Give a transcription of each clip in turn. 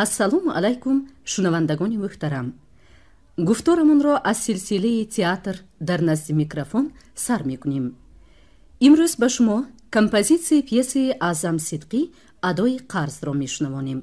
ассалому алайкум шунавандагони муҳтарам. гуфторамонро аз силсилаи театр дар назди микрофон сар мекунем. имрӯз ба шумо композитсияи пьесаи Аъзам Сидқӣ адои қарзро мешунавонем.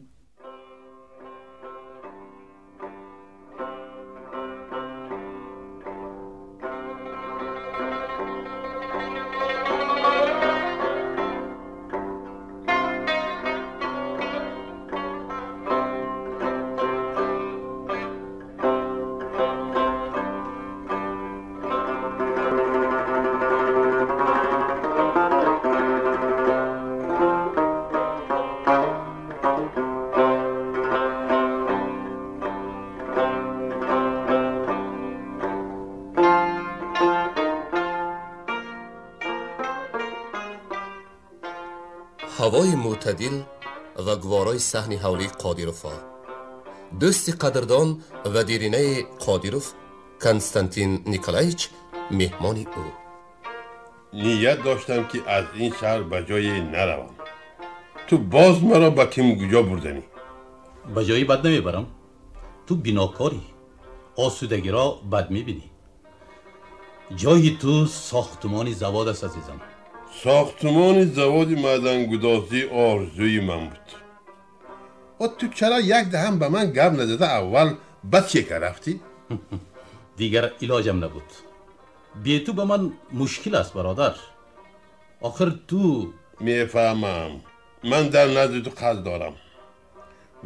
ҳавои мӯътадил ва гуворои саҳни ҳавлии Қодирова. дӯсти қадрдон ва диринаи Қодиров Константин Николаевич меҳмони ӯ. ният доштам ки аз ин шаҳр ба ҷое наравам. ту боз маро ба кимгуҷо бурданӣ? ба ҷои бад намебарам. ту бинокорӣ, осудагиро бад мебинӣ. ҷои ту сохтумони завод аст азизам. сохтумони заводи маъдангудозӣ орзуи ман буд. ту чаро як даҳам ба ман гап назада аввал ба чека рафтӣ? дигар илоҷам набуд. бе ту ба ман мушкил аст бародар. охир ту... мефаҳмам. ман дар назди ту қарз дорам.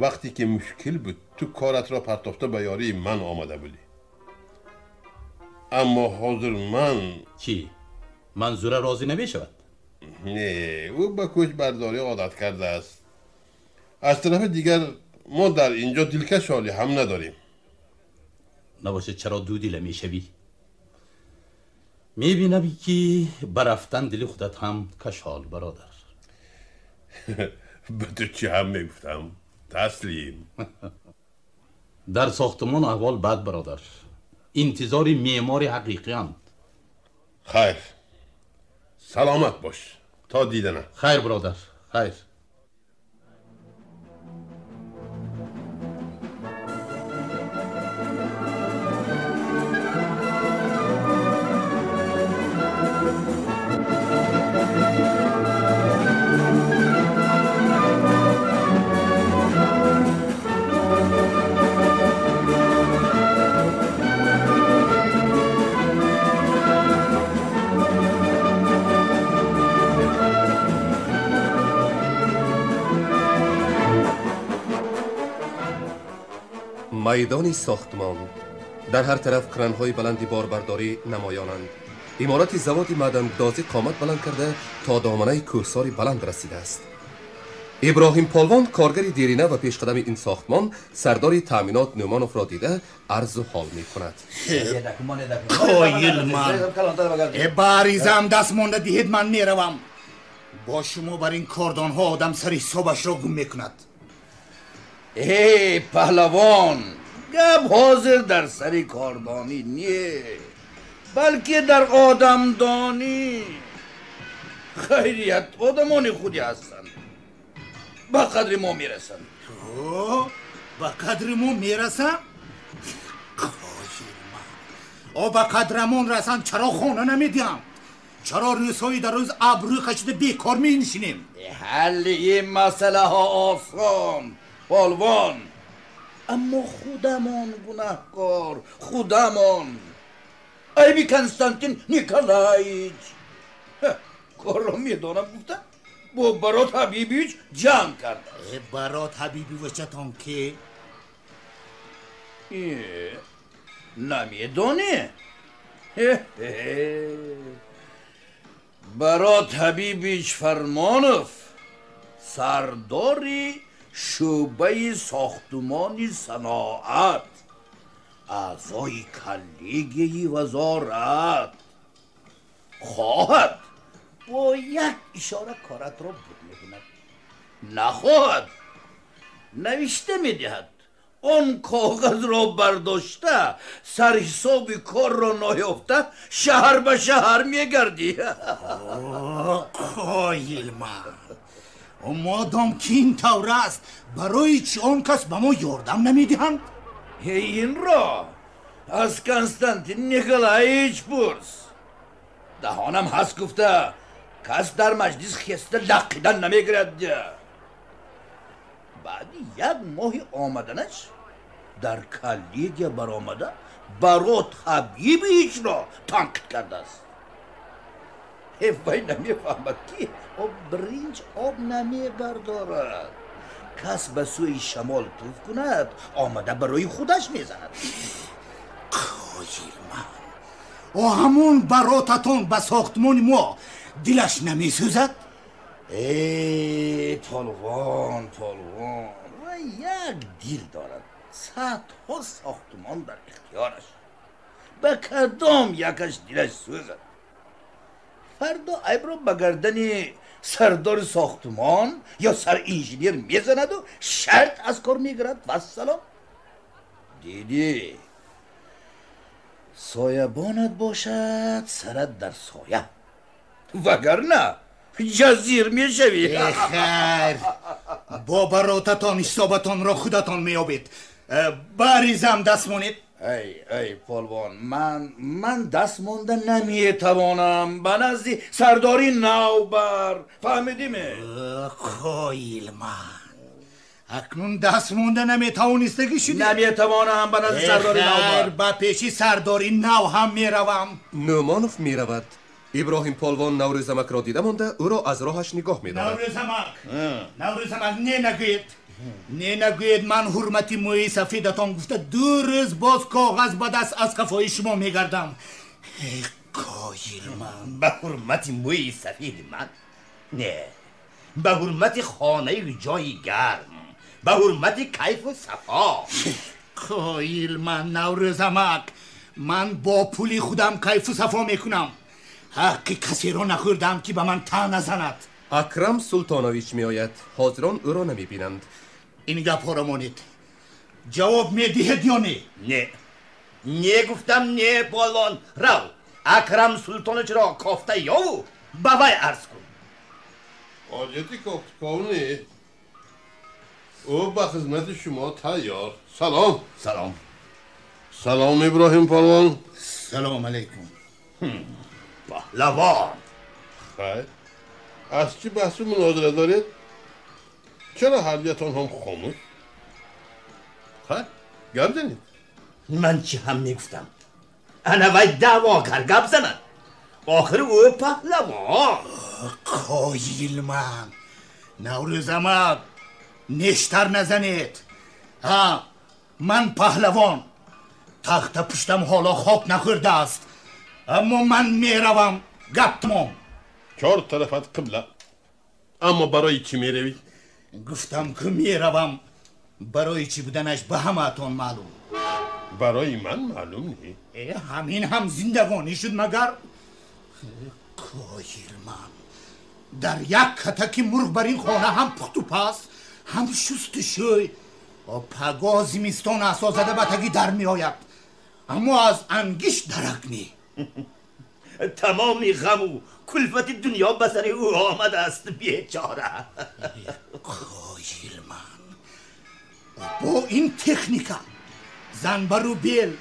вақте ки мушкил буд ту коратро партофта ба ёрии ман омада будӣ. аммо ҳозир ман... чӣ? манзура розӣ намешавад? не, ӯ ба кӯчбардорӣ одат кардааст. аз тарафи дигар мо дар инҷо дилкашоли ҳам надорем. набошад чаро дудила мешавӣ? мебинам ки ба рафтан дили худат ҳам кашол бародар. ба ту чӣ ҳам мегуфтам таслим. дар сохтмон аҳвол бад бародар. интизори меъмори ҳақиқианд. хайр, саломат бош. تا دیدنه. خیر برادر، خیر. майдони сохтмон. дар ҳар тараф кранҳои баланди борбардорӣ намоёнанд. имороти заводи маъдангудозӣ қомат баланд карда то доманаи кӯҳсори баланд расидааст. иброҳим полвон, коргари дерина ва пешқадами ин сохтмон, сардори таъминот нӯмоновро дида арзу ҳол мекунад. қоил ман баризам дастмонда диҳед, ман меравам. бо шумо бар ин кордонҳо одам сари ҳисобашро гум мекунад. паҳлавон, гап ҳозир дар сари кордонӣ не, балки дар одамдонӣ. хайрият, одамони худи ҳастанд, ба қадри мо мерасанд. ба қадри мо мерасанд? ба қадрамон расанд, чаро хона намедиҳам? чаро рӯзҳои дар рӯз абрӯ кашида бекор менишинем? ҳалли ин масъалаҳо осон полвон, аммо худамон гунаҳкор, худамон. айби Константин Николаевич корро медонам, гуфтам бо Барот Ҳабибович ҷанг кард. Барот Ҳабибовичатон ки? намедонӣ? Барот Ҳабибович Фармонов, сардори шӯъбаи сохтумони саноат, аъзои коллегияи вазорат, хоҳад бо як ишора коратро буд мекунад, нахоҳад навишта медиҳад. он коғазро бардошта, сарҳисоби корро ноёфта, шаҳр ба шаҳр мегардӣ. қоил ман و مادام که این طور است برای چی آن کس به ما یاردم نمیدهند؟ این را از کنستانتین نیکولایچ پرس. دهانم هست گفته کس در مجلس خسته لقیدن نمیگرد. بعد یک ماهی آمدنش در کلیگه برآمده برای طبیب هیچ را تنقید کرده است. وای نمیفهمد که آب برنج آب نمیبردارد. کس به سوی شمال توف کند آمده برای خودش میزند. خواهی من و همون براتتون به ساختمان ما دلش نمیسوزد؟ ای پالوان و یک دل دارد. صدها ساختمان در اختیارش. به کدام یکش دلش سوزد؟ فردا عیب رو به گردن سردار ساختمان یا سر انجینیر میزند و شرط از کار میگیرد. و سلام دیدی سایبانت باشد سرت در سایه، وگرنه جزیر میشوی. خیر با براتتان حسابتان را خودتان میابید. بریزم دست مونید. ای پالوان من دست مانده نمیتوانم به نزد سرداری نوبر. فهمیدیمه؟ خایل من اکنون دست مونده نمیتوانستگی شدی؟ نمیتوانم به نزد سرداری نوبر. به پیشی سرداری نو هم میروم. نومانوف میرود. ابراهیم پالوان نوروزمک را دیده مانده او را از راهش نگاه میدارد. نوروزمک نه نگوید من حرمتی موی سفیدتان گفته 2 روز باز کاغذ به دست از کفای شما میگردم. ای قایل من. به حرمت موی سفید من؟ نه، به حرمت خانه جای گرم، به حرمت کیف و صفا. قایل من نوروزمک، من با پولی خودم کیف و صفا میکنم. حقی کسی را نخوردم که به من تن نزند. اکرم سلطانویچ می آید. حاضران او را نمی بینند. این گپ را مانید. جواب میدهید یا نه؟ نه گفتم نه پالوان. رو اکرم سلطانویچ را کافته یاو به وی عرض کن. حاجتی کافته او به خدمت شما تیار. سلام. سلام ابراهیم پالوان. سلام علیکم. پهلوان. خیر از چی بحث مناظره دارید؟ چرا هر یتان هم خاموش؟ خیر گپ زنید. من چی هم نگفتم؟ انا وی دعواگر گپ زند. آخر او پهلوان. قایل من. نوروزمک نشتر نزنید. من پهلوان. تخت پشتم حالا خاک نخورده است، اما من میروم. گپ تمام. 4 طرفت قبله. اما برای چی میروی؟ گفتم که میروم. برای چی بودنش به همه‌تان معلوم. برای من معلوم نی. همین هم زندگانی شد مگر؟ کایر من در یک کتک مرغ بر این خانه هم پخت و پس هم شست شوی و پگاه زمستان اسازده بتگی در می آید، اما از انگیش درک نی. تمامی غم و کلفت دنیا به سر او آمده است بیچاره. کایر من با این تکنیکا زنبر و بیل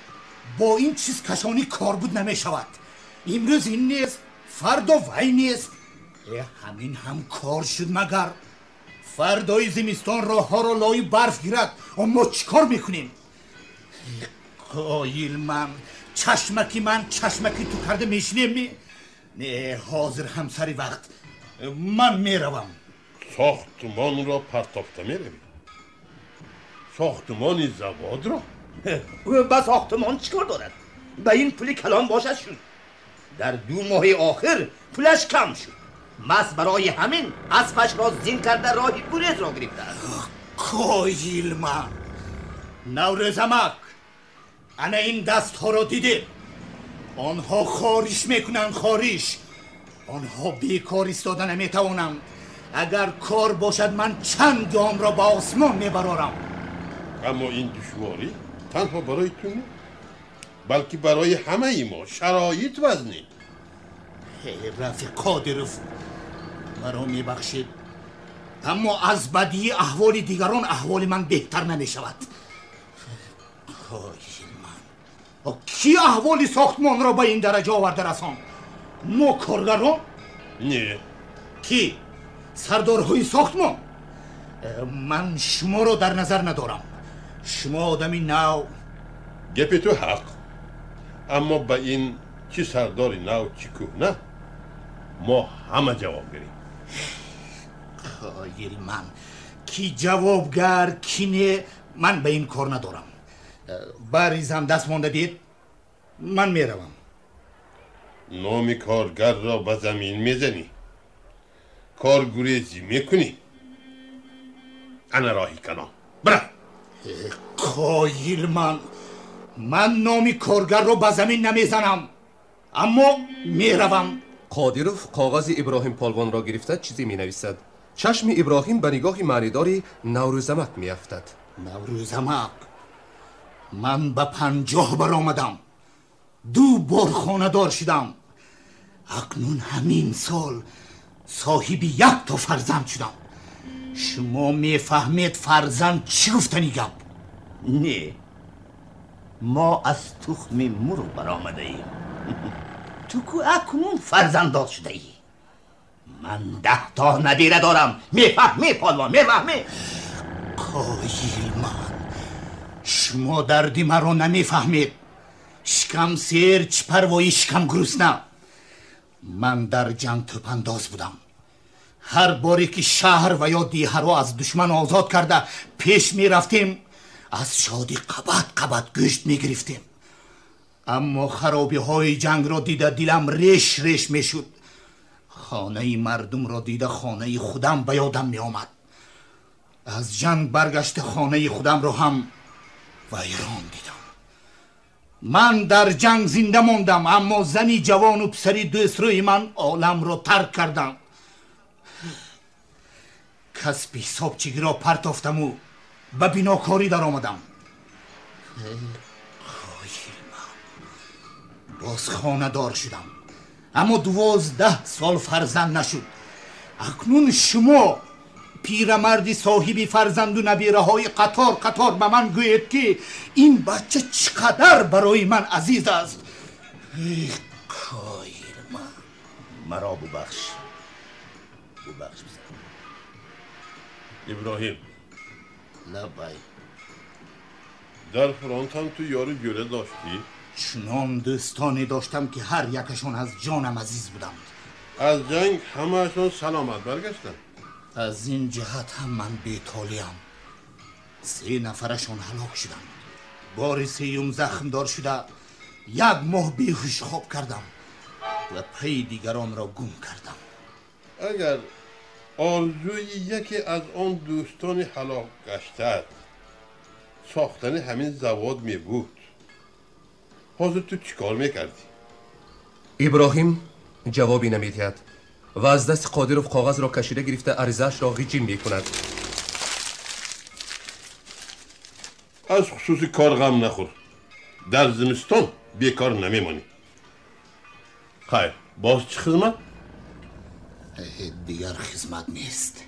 با این چیز کشانی کار بود نمی شود. امروز این نیست فردا وی نیست. همین هم کار شد مگر؟ فردای زمستان راه ها را لای برف گیرد و ما چیکار میکنیم؟ قایل من چشمکی تو کرده میشنیم. نه حاضر هم سری وقت من میروم. ساختمان را پرتافته میروی؟ ساختمان زواد را؟ به ساختمان چیکار دارد؟ به این پولی کلام باشد شد. در 2 ماه آخر پولش کم شد. مس برای همین اسبش را زین کرده راهی گریز را گرفته. قایل من. نوروزمک انا این دست ها را دیده. آنها خارش میکنن. خارش آنها بیکار ایستاده نمیتوانند. اگر کار باشد من چند گام را به آسمان میبرارم. اما این دشواری تنها برای تو نه، بلکه برای همه ای ما شرایط وزنید. رفیق قادرف مرا میبخشید، اما از بدی احوال دیگران احوال من بهتر نمی شود. کی احوال ساختمان را به این درجه آورده رساند؟ ما کارگران؟ نه. کی؟ سردارهای ساختمان؟ من شما رو در نظر ندارم. شما آدمی نو. گپ تو حق، اما به این چی سرداری نو چی کهنه ما همه جواب گیریم. خایل من کی جوابگر کی نه من به این کار ندارم. بریزم دست مانده دید من میروم. نام کارگر را به زمین میزنی، کارگریزی میکنی، انا راهی کنم برو. خایل من نامی کارگر را به زمین نمیزنم، اما میروم. قادیروف کاغذ ابراهیم پالوان را گرفته چیزی می نویسد. چشم ابراهیم به نگاه معنیداری نوروزمک می افتد. نوروزمک؟ من به 50 برآمدم، 2 بار خانه دار شدم، اکنون همین سال صاحب 1 تا فرزند شدم. شما میفهمید فرزند چی گفتنی گپ؟ نه، ما از تخم مرو برآمده ایم. تو که اکنون فرزنددار شده ای. من 10 تا نبیره دارم. میفهمی پالوان؟ میفهمی؟ خایل من شما دردی مرا نمیفهمید. شکم سیر چه پروایی شکم گرسنه. من در جنگ توپانداز بودم. هر باری که شهر و یا دیه را از دشمن آزاد کرده پیش می رفتیم، از شادی قبط گوشت می گرفتیم. اما خرابی های جنگ را دیده دلم ریش می شد. خانه مردم را دیده خانه خودم به یادم می آمد. از جنگ برگشت خانه خودم را هم ویران دیدم. من در جنگ زنده ماندم، اما زنی جوان و پسری دوست روی من عالم را ترک کردم. کسب حساب چیگی را پرتافتم و به بیناکاری در آمدم. باز خانه دار شدم، اما 12 سال فرزند نشد. اکنون شما پیرمردی صاحبی فرزند و نبیره های قطار به من گوید که این بچه چقدر برای من عزیز است. ای خایر مرا ببخش بزن. ابراهیم لبای در فرانت هم تو یارو گله داشتی؟ چنان دوستانی داشتم که هر یکشون از جانم عزیز بودند. از جنگ همه‌شون سلامت برگشتن. از این جهت هم من بی‌تالیم. 3 نفرشون هلاک شدند. بار 3 زخم دار شده 1 ماه بیهوش خواب کردم و پی دیگران را گم کردم. اگر آرزوی یکی از آن دوستان هلاک گشته ساختن همین زواد می بود، حاضر تو چیکار میکردی؟ ابراهیم جوابی نمیدهد و از دست قادیروف کاغذ را کشیده گرفته عریضه‌اش را غیجین میکند. از خصوص کار غم نخور، در زمستان بیکار نمیمانی. خیر، باز چه خدمت؟ دیگر خدمت نیست.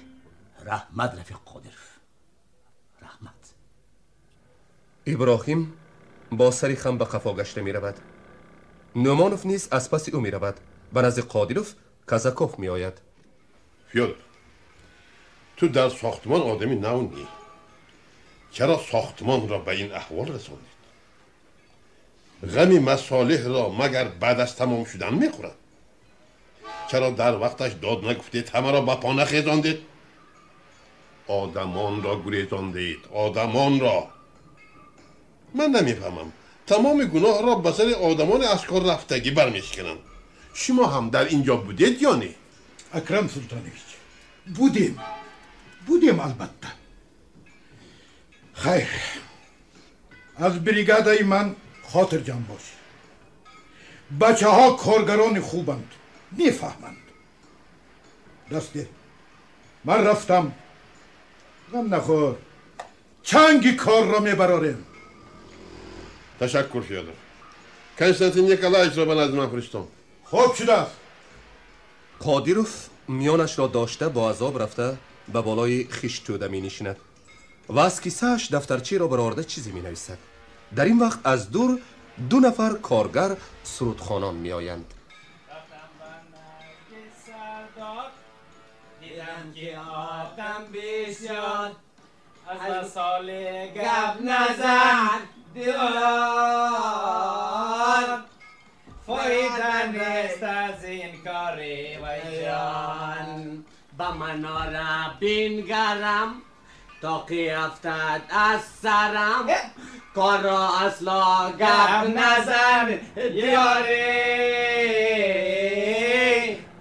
رحمت رفیق قادیروف، رحمت. ابراهیم با سری خم به قفا گشته می رود. نومانوف نیز از پس او می رود. به نزد قادیروف کازاکوف می آید. فیودر، تو در ساختمان آدمی نونی. چرا ساختمان را به این احوال رساندید؟ غم مصالح را مگر بعد از تمام شدن می خورد؟ چرا در وقتش داد نگفتید، همه را به پا نخیزاندید؟ آدمان را گریزاندید، آدمان را. من نمیفهمم، تمام گناه را به سر آدمان از کار رفتگی برمیشکنند. شما هم در اینجا بودید یا نه؟ اکرم سلطانویچ، بودیم البته. خیر، از بریگادای من خاطر جمع باش. بچه ها کارگران خوبند، میفهمند. راسته من رفتم، غم نخور، چنگی کار را میبراریم. تشکر فیودر. کنستانتین نیکولایچ را به نزد من فرستم. خوب شده است. قادیروف میانش را داشته با عذاب رفته به بالای خیش توده می نشیند و از کیسه‌اش دفترچه را برآورده چیزی می نویسد. در این وقت از دور 2 نفر کارگر سرودخوانان می آیند. دیدم که آدم بسیار از سال گپ نزن دیوار فایده نیست از این کاری ویان با من را بینگرم تا که افتد از سرم کار را اصلا گپ نزن دیاری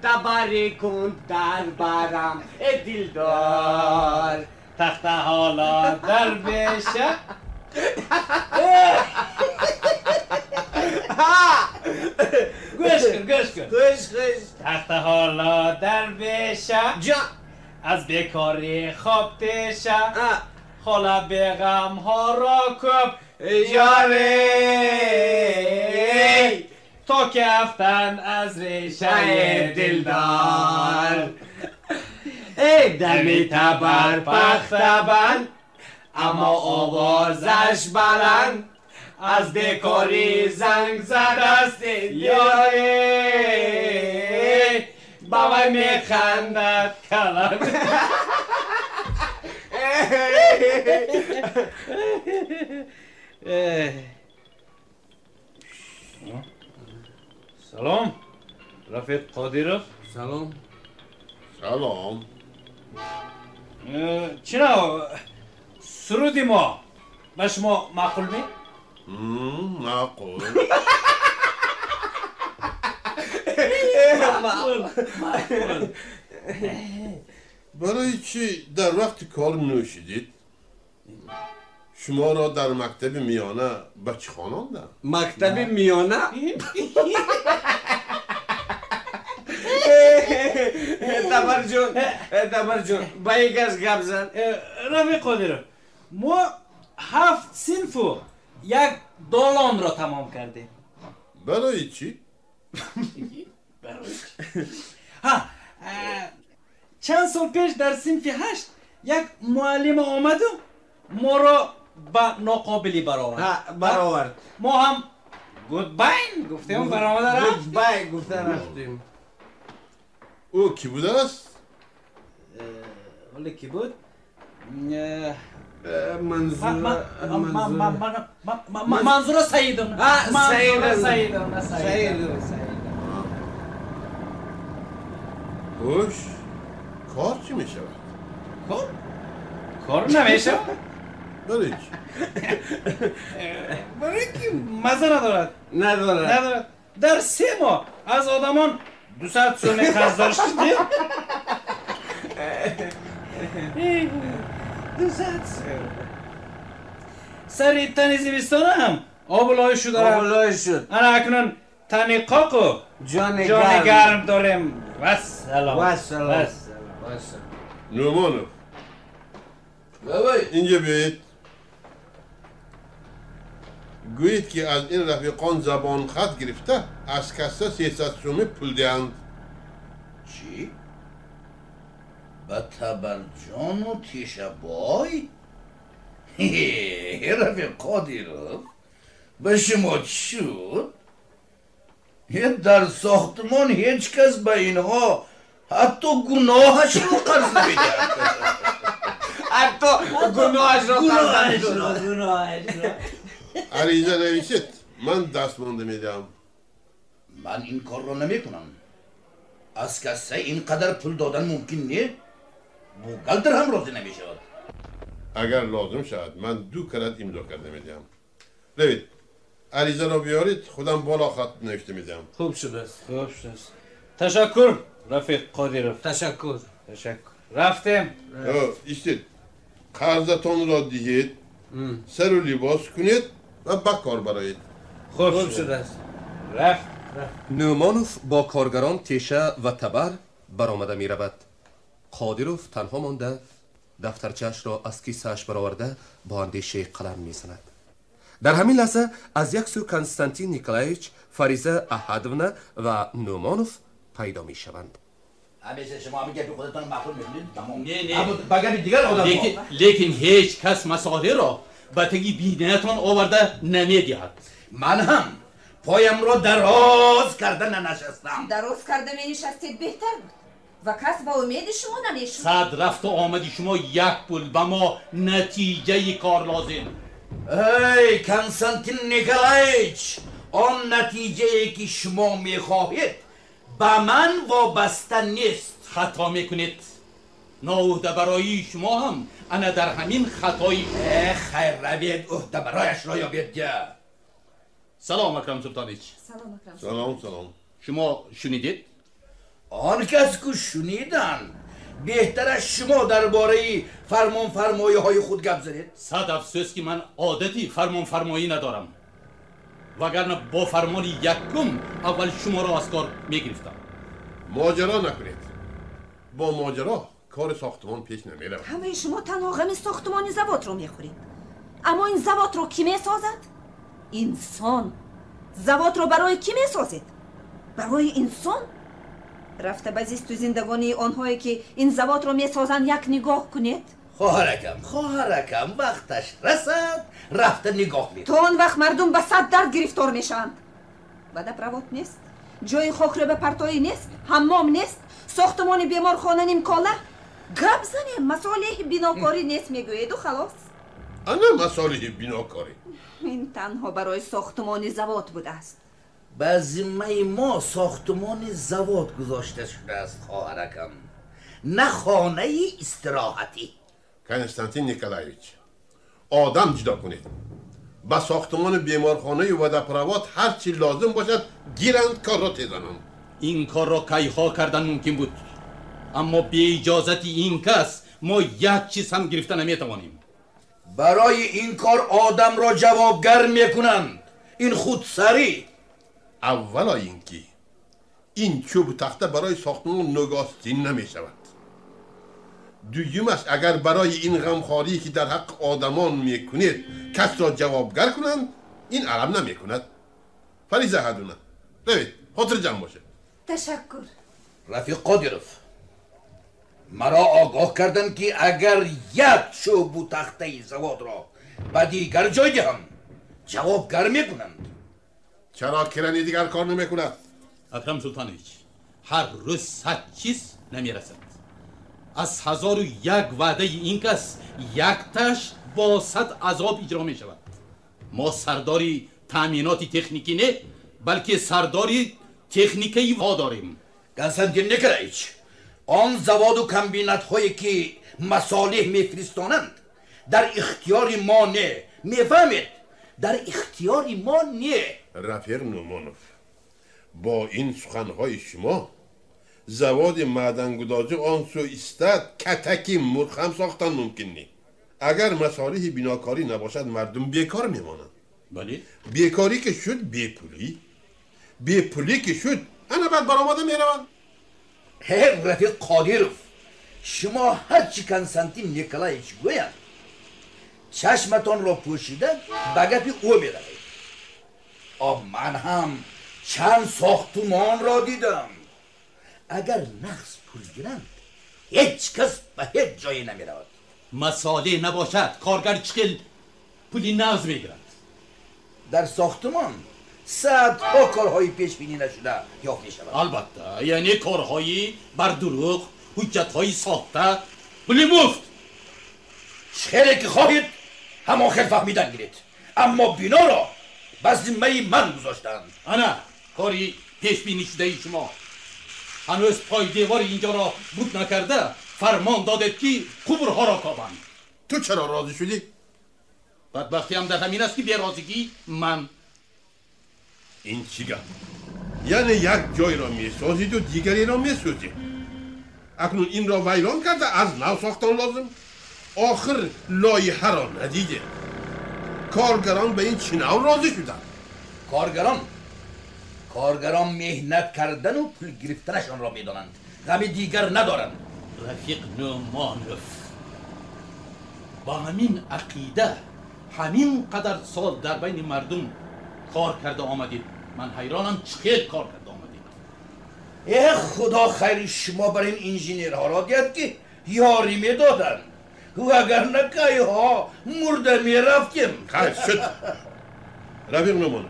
تبری کن در برم دلدار تخت حالا در بشه گوش کن تخت حالا در بشه از بیکاری خواب تشه حالا بیغم ها را کب یاری تا که افتن از ریشه دلدار دمی تبر پخت بند اما آوازش بلند از بیکاری زنگ زد است یاری بابا میخندد کلند سلام رفیق قادیرов. سلام. چرا سرودی ما به شما معقول می؟ معقول. برای چی در وقت کار نوشیدید؟ شما را در مکتب میانه به چی خواندند؟ مکتب میانه؟ دبر جون با یک از گپ زن. رفیق قادیرов ما 7 صنفو 1 دالان را تمام کردیم. برای چی؟ چند سال پیش در صنف 8 یک معلم آمد و ما را به ناقابلی برآورد. ما هم گودبای گفتیم برآمده رفت. گودبای گفته رفتیم. او کی بوده است؟ ولی کی بود؟ منظور سعیدون. خوش کار چی می شود؟ کار نمیشه؟ برای چی؟ برای که مزه ندارد. در 3 ماه از آدمان 200 سوم قرض داشتیم. 200 سوم سری تنی زمستانه هم آبلای شد. انا اکنون تنی قاقو جان گرم داریم. وسلام. نومانوف اینجا بیایید. گویید که از این رفیقان زبان خط گرفته از کسا 300 سومه پول دهند. چی؟ به تبرجان و تیشبای؟ رفیق قادیرov به شما چی شد؟ در ساختمان هیچ کس به اینها حتی گناهش رو قرض نمیده. عریضه نویسید من دستمانده میدم. من این کار رو نمی کنم. از کسی اینقدر پول دادن ممکن نیست. بوغالتر هم راضی نمی شود. اگر لازم شد من 2 کرات امضا کرده میدم. روید عریضه را بیارید خودم بالا خط نوشته میدم. خوب شده است. تشکر رفیق قادیرov. تشکر. رفتیم. ایستید قرضتان را دهید سر و لباس کنید و به کار برایید. خوب شده است. رفت. نومانوف با کارگران تیشه و تبر برآمده می رود. قادیرov تنها مانده دفترچه‌اش را از کیسه‌اش برآورده با اندیشه قلم می‌زند. در همین لحظه از یک سو کنستانتین نیکولایویچ، فریزه احدونا و نومانوف پیدا می‌شوند. همیشه شما همه گپی خودتان معقول می‌کنید. تمام. نه اما بگم دیگر آدم لیکن هیچ کس مسائل را به تگی بینهتان آورده نمیدهد. من هم پایم را دراز کرده ننشستم. دراز کرده می نشستید بهتر بود و کس با امید شما نمیشد. صد رفت و آمدی شما یک پول به ما نتیجه کار لازم. ای کنستانتین نیکلایچ، آن نتیجه ای که شما میخواهید به من وابسته نیست. خطا میکنید. ناوهده برای شما هم انا در همین خطایی. خیر روید عهده برایش را یابید. سلام اکرم سلطانیچ. سلام اکرم. سلام. شما شنیدید؟ آن کس که شنیدن بهتر از شما درباره فرمان فرمایی های خود گپ زنید. صد افسوس که من عادتی فرمان فرمایی ندارم، وگرنه با فرمان یکم اول شما را از کار میگرفتم. ماجرا نکنید. با ماجرا کار ساختمان پیش نمیره. همه شما تنها غم ساختمان زوات رو میخورید. اما این زوات رو کی میسازد؟ انسان. زوات رو برای کی میسازید؟ برای انسان؟ رفته به زیست و زندگانی آنهایی که این زوات رو میسازن یک نگاه کنید. خواهرکم وقتش رسد رفته نگاه میکنید. تا آن وقت مردم به صد درد گرفتار میشوند. بدب روات نیست، جای خاک رو به پرتایی نیست، حمام نیست، ساختمان بیمارخانه نیمکاله. گپ زنیم مصالح بناکاری نیست میگوید و خلاص. انا مصالح بناکاری این تنها برای ساختمان زوات بوده است. به ذمه ما ساختمان زوات گذاشته شده است خواهرکم، نه خانه استراحتی. کنستانتین نیکلایویچ، آدم جدا کنید. با ساختمان بیمارخانه و دپروات هر چی لازم باشد گیرند کار را تیزانند. این کار را کیها کردن ممکن بود، اما بی اجازت این کس ما یک چیز هم گرفته نمیتوانیم. برای این کار آدم را جوابگر میکنند. این خودسری. اولا اینکه این چوب تخته برای ساختمان نگاستین نمی شود. دویم است اگر برای این غمخواری که در حق آدمان میکنید کس را جوابگر کنند، این علم نمی کند. فریزه هدونه روید خاطر جمع باشه. تشکر. رفیق قادیروف، مرا آگاه کردن که اگر یک چوب و تخته زواد را به دیگر جای دهم جوابگر میکنند. چرا کرانی دیگر کار نمی کند؟ اکرم سلطانیچ، هر روز 100 چیز نمیرسد. از 1001 وعده این کس یک تاش با 100 عذاب اجرا می شود. ما سرداری تأمیناتی تکنیکی نه، بلکه سرداری تکنیکی وا داریم. کنستانتین نیکلایچ، آن زواد و کمبینت هایی که مصالح میفرستانند در اختیار ما نه. میفهمید؟ در اختیار ما نه. رفیق نومانوف، با این سخنهای شما زواد معدنگدازی آن سو استاد کتکی مرخم ساختن ممکن نیست. اگر مصالح بناکاری نباشد مردم بیکار میمانند. بله؟ بیکاری که شد بیپولی که شد انا بعد برآمده میروند. رفیق قادیروف، شما هرچی کنستانتین نیکلایچ گوید چشمتان را پوشیده به گپ او میروید. من هم چند ساختمان را دیدم. اگر نقص پول گیرند هیچ کس به هیچ جایی نمی رود. مصالح نباشد کارگر چقدر پولی نقص میگیرند؟ در ساختمان صدها کارهای پیش بینی نشده یافت می شود. البته یعنی کارهایی بر دروغ، حجتهای ساخته، پولی مفت. خیلی که خواهید همان خیلی فهمیدن گیرید، اما بنا را به ذمه من گذاشتند. انا کاری پیش بینی شده شما هنوز پای دیوار اینجا را بود نکرده فرمان دادید که قبرها را کابند. تو چرا راضی شدی؟ بدبختی هم در همین است که بیرازگی من. این چی گفت؟ یعنی یک جای را میسازید و دیگری را میسازید. اکنون این را ویران کرده از نو ساختن لازم. آخر لایحه را ندیده. کارگران به این چناو راضی شدن. کارگران مهنت کردن و پول گرفتنشان را میدانند، غم دیگر ندارند. رفیق نومانوف، با همین عقیده همین قدر سال در بین مردم کار کرده آمدید. من حیرانم چه کار کرده آمدید. خدا خیر شما بر این انجینیرها را دید که یاری میدادن وگرنه که ها مرده میرفتیم. خیر شد. رفیق نمانم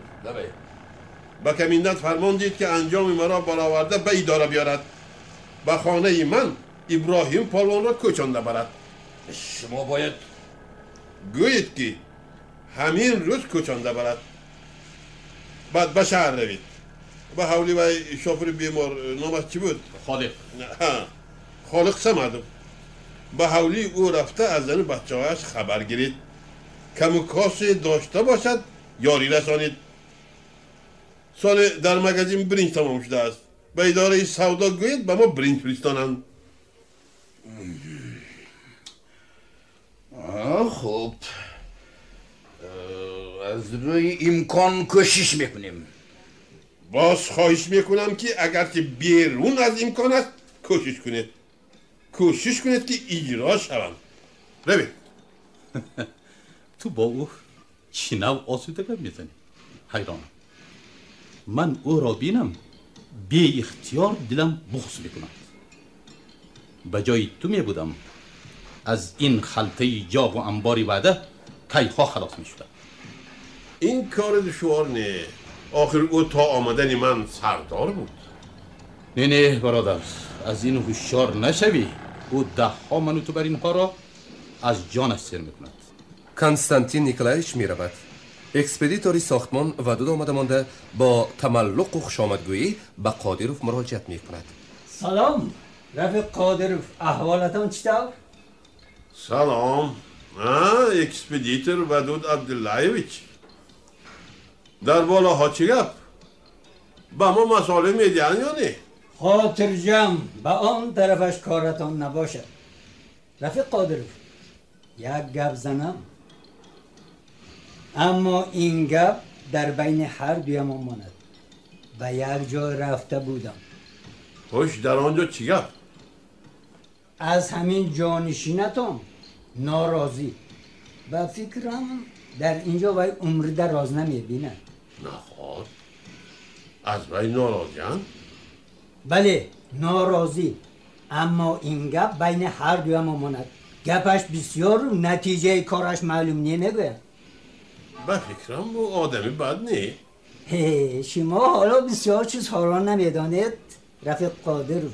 با کمیندت فرمان دید که انجام مرا برآورده به اداره بیارد. به خانه من ابراهیم پالوان را کوچانده برد. شما باید گویید که همین روز کوچانده برد. بعد به شهر روید. به حولی و شوفر بیمار نامش چی بود؟ خالق. خالق سه مردم. به حولی او رفته از زن بچه هایش خبر گیرید. کم و کاسی داشته باشد یاری رسانید. سال در مگزین برنج تمام شده است. به اداره سودا گویید به ما برنج فرستانند. خب از روی امکان کوشش میکنیم. باز خواهش میکنم که اگرچه بیرون از امکان است کوشش کنید. کوشش کنید که اجرا شوند. روید. تو با او چی نوع آسودگی میزنی؟ حیرانم. من او را بینم بی اختیار دلم بغض میکنم. به جای تو می بودم از این خلطه جاو و انباری وعده کیخا خلاص می شدم. این کار دشوار نه. آخر او تا آمدن من سردار بود. نه برادر، از این هوشیار نشوی. او 10 منوتو بر اینها را از جانش سر میکند. کنستانتین نیکلایچ میرود. اکسپدیتوری ساختمان ودود آمده مانده با تملق و خوشامدگویی به قادروف مراجعت میکند. سلام رفیق قادروف، احوالتان چطور؟ سلام. اکسپدیتور ودود عبداللهیویچ. در بالا ها چی گپ؟ با ما مسئله میدین یا نه؟ خاطر جمع به آن طرفش کارتان نباشد. رفیق قادروف، یک گپ زنم، اما این گپ در بین هر دویمان ماند. به یک جا رفته بودم. خوش در آنجا چی گپ؟ از همین جانشینتان ناراضی. و فکرم در اینجا وی عمر دراز نمیبیند. نخواد از وی ناراضی‌اند؟ بله ناراضی، اما این گپ بین هر دوی ما ماند. گپش بسیار نتیجه کارش معلوم نمیگوید. به فکرم او آدمی بد نه. شما حالا بسیار چیزها را نمیدانید رفیق قادروف.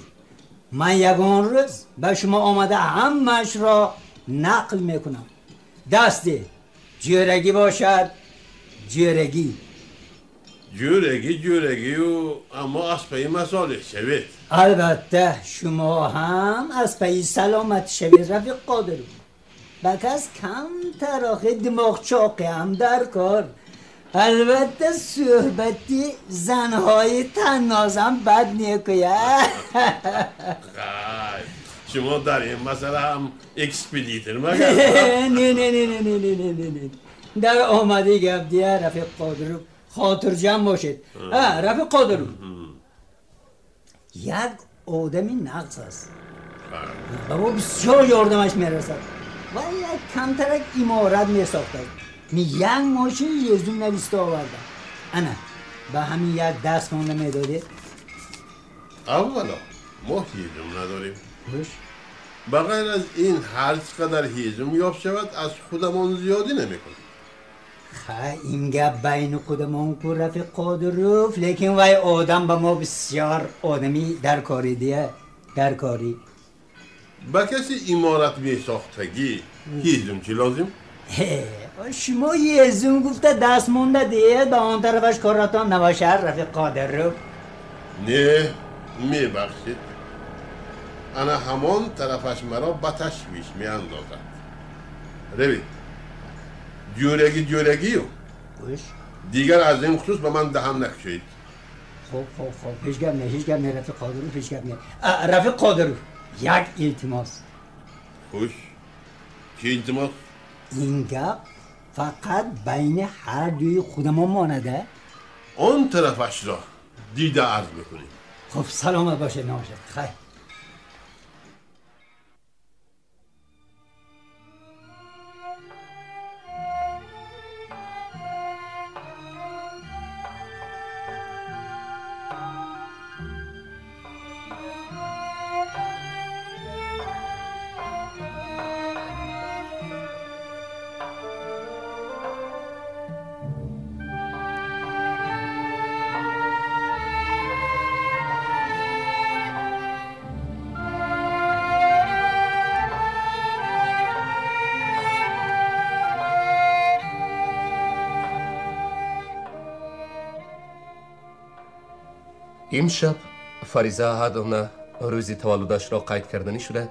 من یگان روز به شما آمده همش را نقل میکنم. دسته جورگی باشد جورگی. جورگی و اما از پی مساله شوید. البته شما هم از پی سلامت شوید رفیق قادروف. بکس کم تراخ دماغ چاقه هم در کار. البته صحبتی زنهای تنازم بد نیکویه. شما در این مسئله هم اکسپدیتر مگر؟ نه در آمده گپ دیگه رفیق قادروف. خاطر جمع باشید. رفیق قادروف، یک آدمی نقص است. بابا بسیار یاردمش میرسد و یک کمترک امارت میساخته. یک ماشین یزدون نویسته آورده. انا به همین یک دست مانده میداده. اولا ما هیزم نداریم. بغیر از این هر چقدر هیزم یافت شود از خودمان زیادی نمیکنیم. این گپ بین خودمان کو رفیق قادروف، لیکن وای آدم به ما بسیار آدمی درکاری دیه. درکاری با کسی امارت می ساختگی هیزم چی لازم؟ شما یزون گفته دست مونده دیه به آن طرفش کارتان نباشه رفیق قادروف. نه می بخشید. انا همان طرفش مرا به تشویش می اندازد. روید جورگی دیگر از این خصوص به من دهن نکشید. خب هیچ گپ نه رفیق قادروف، هیچ گپ نه. رفیق قادروف، یک التماس. خوش چه التماس؟ این گپ فقط بین هر دوی خودمان مانده. آن طرفش را دیده عرض بکنیم. خب سلامت باشه ناشد. خیر. امشب فریزه احدونا روز تولدش را قید کردنی شده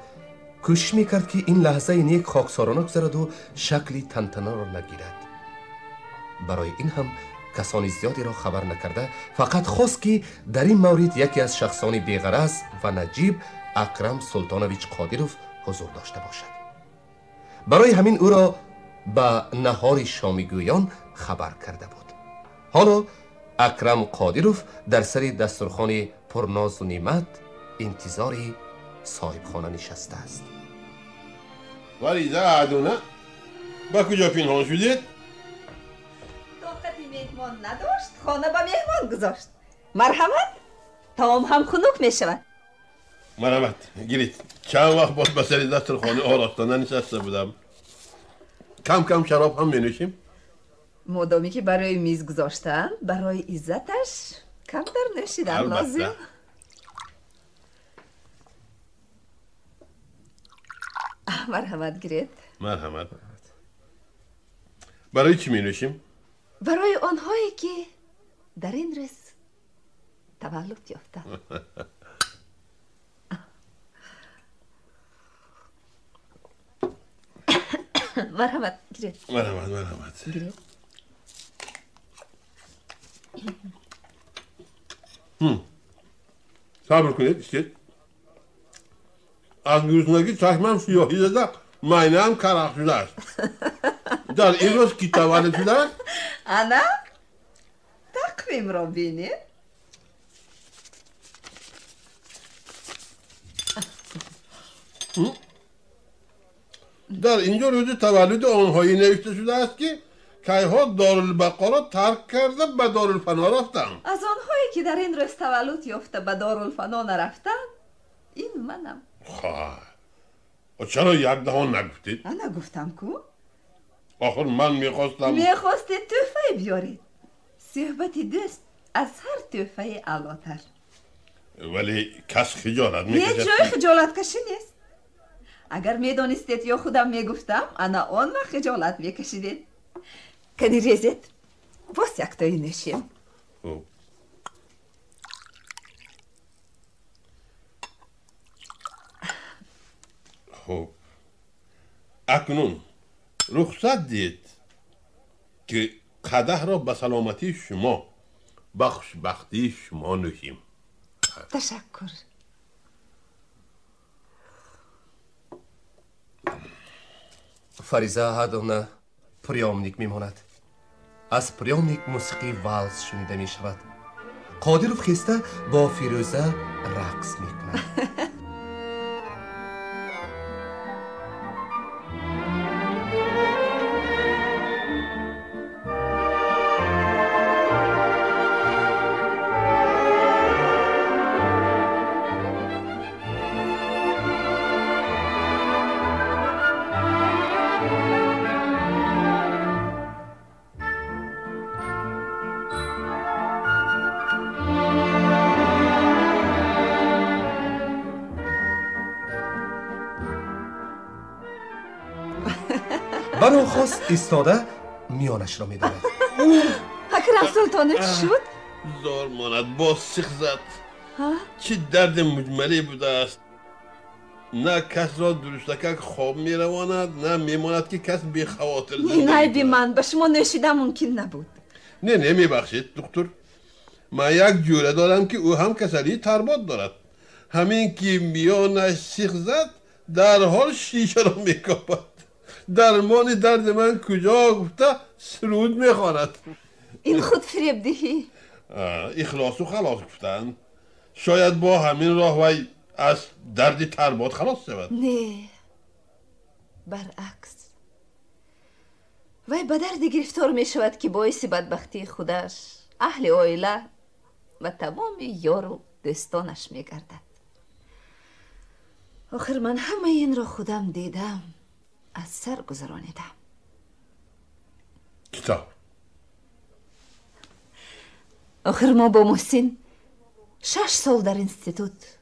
کوشش میکرد که این لحظه نیک خاکسارانه گذرد و شکلی تنتنه را نگیرد. برای این هم کسانی زیادی را خبر نکرده فقط خواست که در این مورد یکی از شخصان بیغرض و نجیب اکرم سلطانویچ قادیروف حضور داشته باشد. برای همین او را به نهار شامیگویان خبر کرده بود. حالا اکرم قادیروف در سر دسترخوان پرناز و نعمت انتظاری صاحب خانه نشسته است. فریزه احدونا با کجا پنهان شدید؟ طاقتی مهمان نداشت، خانه با مهمان گذاشت. مرحمت، تام هم خنک می شود. مرحمت، گیرید. چند وقت باز به سر دسترخوان آراستانه نشسته بودم. کم کم شراب هم می نوشیم. مادامی که برای میز گذاشتن، برای عزتش کم در نوشیدن لازم. مرحمت گیرید. مرحمت. برای چی می نوشیم؟ برای آنهایی که در این روز تولد یافتند. مرحمت گیرید. مرحمت گیرید. صبر کنید استید. از گوزنگی چشمم سیاهی زده، معنی هم کرخ شده است. در این روز کی تولد شده است؟ انا تقویم را بینید. در اینجا روز تولد آنهایی نوشته شده است که کیها دارالبقا را ترک کرده به دارالفنا رفتند. از آنهایی که در این روز تولد یافته به دارالفنا نرفتند این منم. چرا یک دهان نگفتید؟ انا گفتم کو؟ آخر من میخواستید تحفه بیارید. صحبت دوست از هر تحفه علاتر. ولی کس خجالت میکشد؟ هیچ جای خجالت کشی نیست. اگر میدانستید یا خودم میگفتم انا آن وقت خجالت میکشیدید. کنی ریزید باز یک تایی نشیم. خب اکنون رخصت دید که قدح را به سلامتی شما به خوشبختی شما نوشیم. تشکر. فریزه احدونا پریامنیک میماند. از پریامنیک موسیقی والز شنیده می شود. قادیروف خسته با فیروزه رقص میکند. برای خواست ایستاده میانش را میدارد. اکرم سلطانت شد؟ زار ماند باز سیخ زد. چه درد مجملی بوده است. نه کس را درستکک خواب میرواند نه میماند که کس بی خواطر زندگی این عیبی من به شما نوشیدن ممکن نبود. نه میبخشید دکتر. من یک جوره دارم که او هم کسلی تربات دارد. همین که میانش سیخ زد در حال شیشه را میکاپد. درمان درد من کجا گفته سرود میخواند. این خود فریب دهی. اخلاص و خلاص گفتن. شاید با همین راه وی از درد تربات خلاص شود. نه برعکس وی به درد گرفتار می شود که باعث بدبختی خودش، اهل عائله و تمام یار و دوستانش می گردد. آخر من همه این را خودم دیدم، از سر گذرانیدم. کتاب آخر ما با محسن 6 سال در انستیتوت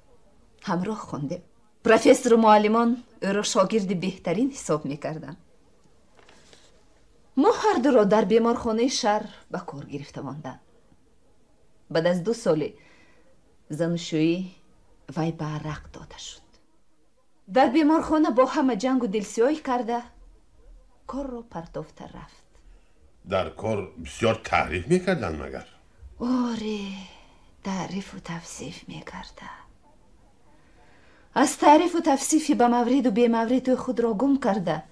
همراه خوندیم. پروفسور و معلمان او را شاگرد بهترین حساب میکردن. ما هر دو را در بیمارخانه شهر به کار گرفته ماندن. بعد از 2 سال زناشویی وی به عرق داده شد. در بیمارخانه با همه جنگ و دلسیایی کرده کار رو پرتافته رفت. در کار بسیار تعریف میکردن مگر؟ آره، تعریف و توصیف میکرده. از تعریف و توصیفی به مورد و بی مورد خود را گم کرده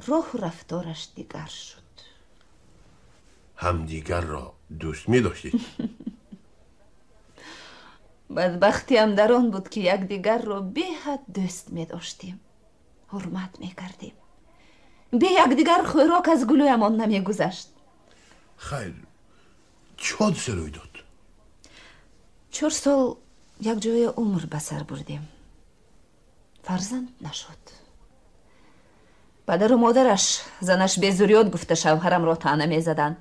راه و رفتارش دیگر شد. هم دیگر را دوست می داشتید؟ بدبختی هم در آن بود که یک دیگر را به حد دوست می داشتیم، حرمت می کردیم. به یک دیگر خوراک از گلویمان نمی گذشت. خیر، چه حادثه روی داد؟ 4 سال یک جای عمر به سر بردیم. فرزند نشد. پدر و مادرش زنش به زوریات گفته شوهرم را طعنه می زدن.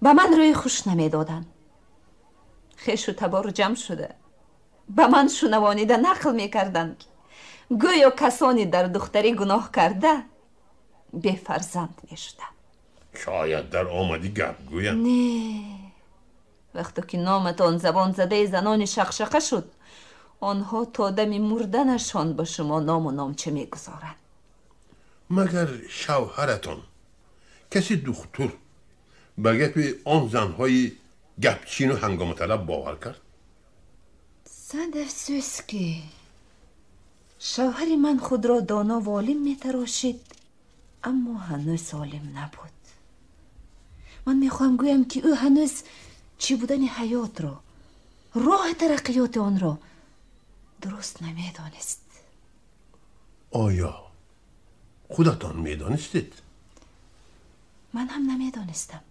به من روی خوش نمی دادن. خیش و تبار جمع شده به من شنوانیده نقل می کردن گویا کسانی در دختری گناه کرده به فرزند می شده. شاید در آمدی گپ گویم. نه، وقتی که نامتان زبان زده زنان شقشقه شد آنها تا دم مردنشان به شما نام و نامچه می گذارن. مگر شوهرتان کسی دختر به گپ آن زنهای گپچین و هنگام طلب باور کرد؟ صد افسوس که شوهر من خود را دانا و عالم می تراشید اما هنوز سالم نبود. من می خواهم گویم که او هنوز چی بودن حیات را، راه ترقیات آن را درست نمی دانست. آیا خودتان می دانستید؟ من هم نمی دانستم،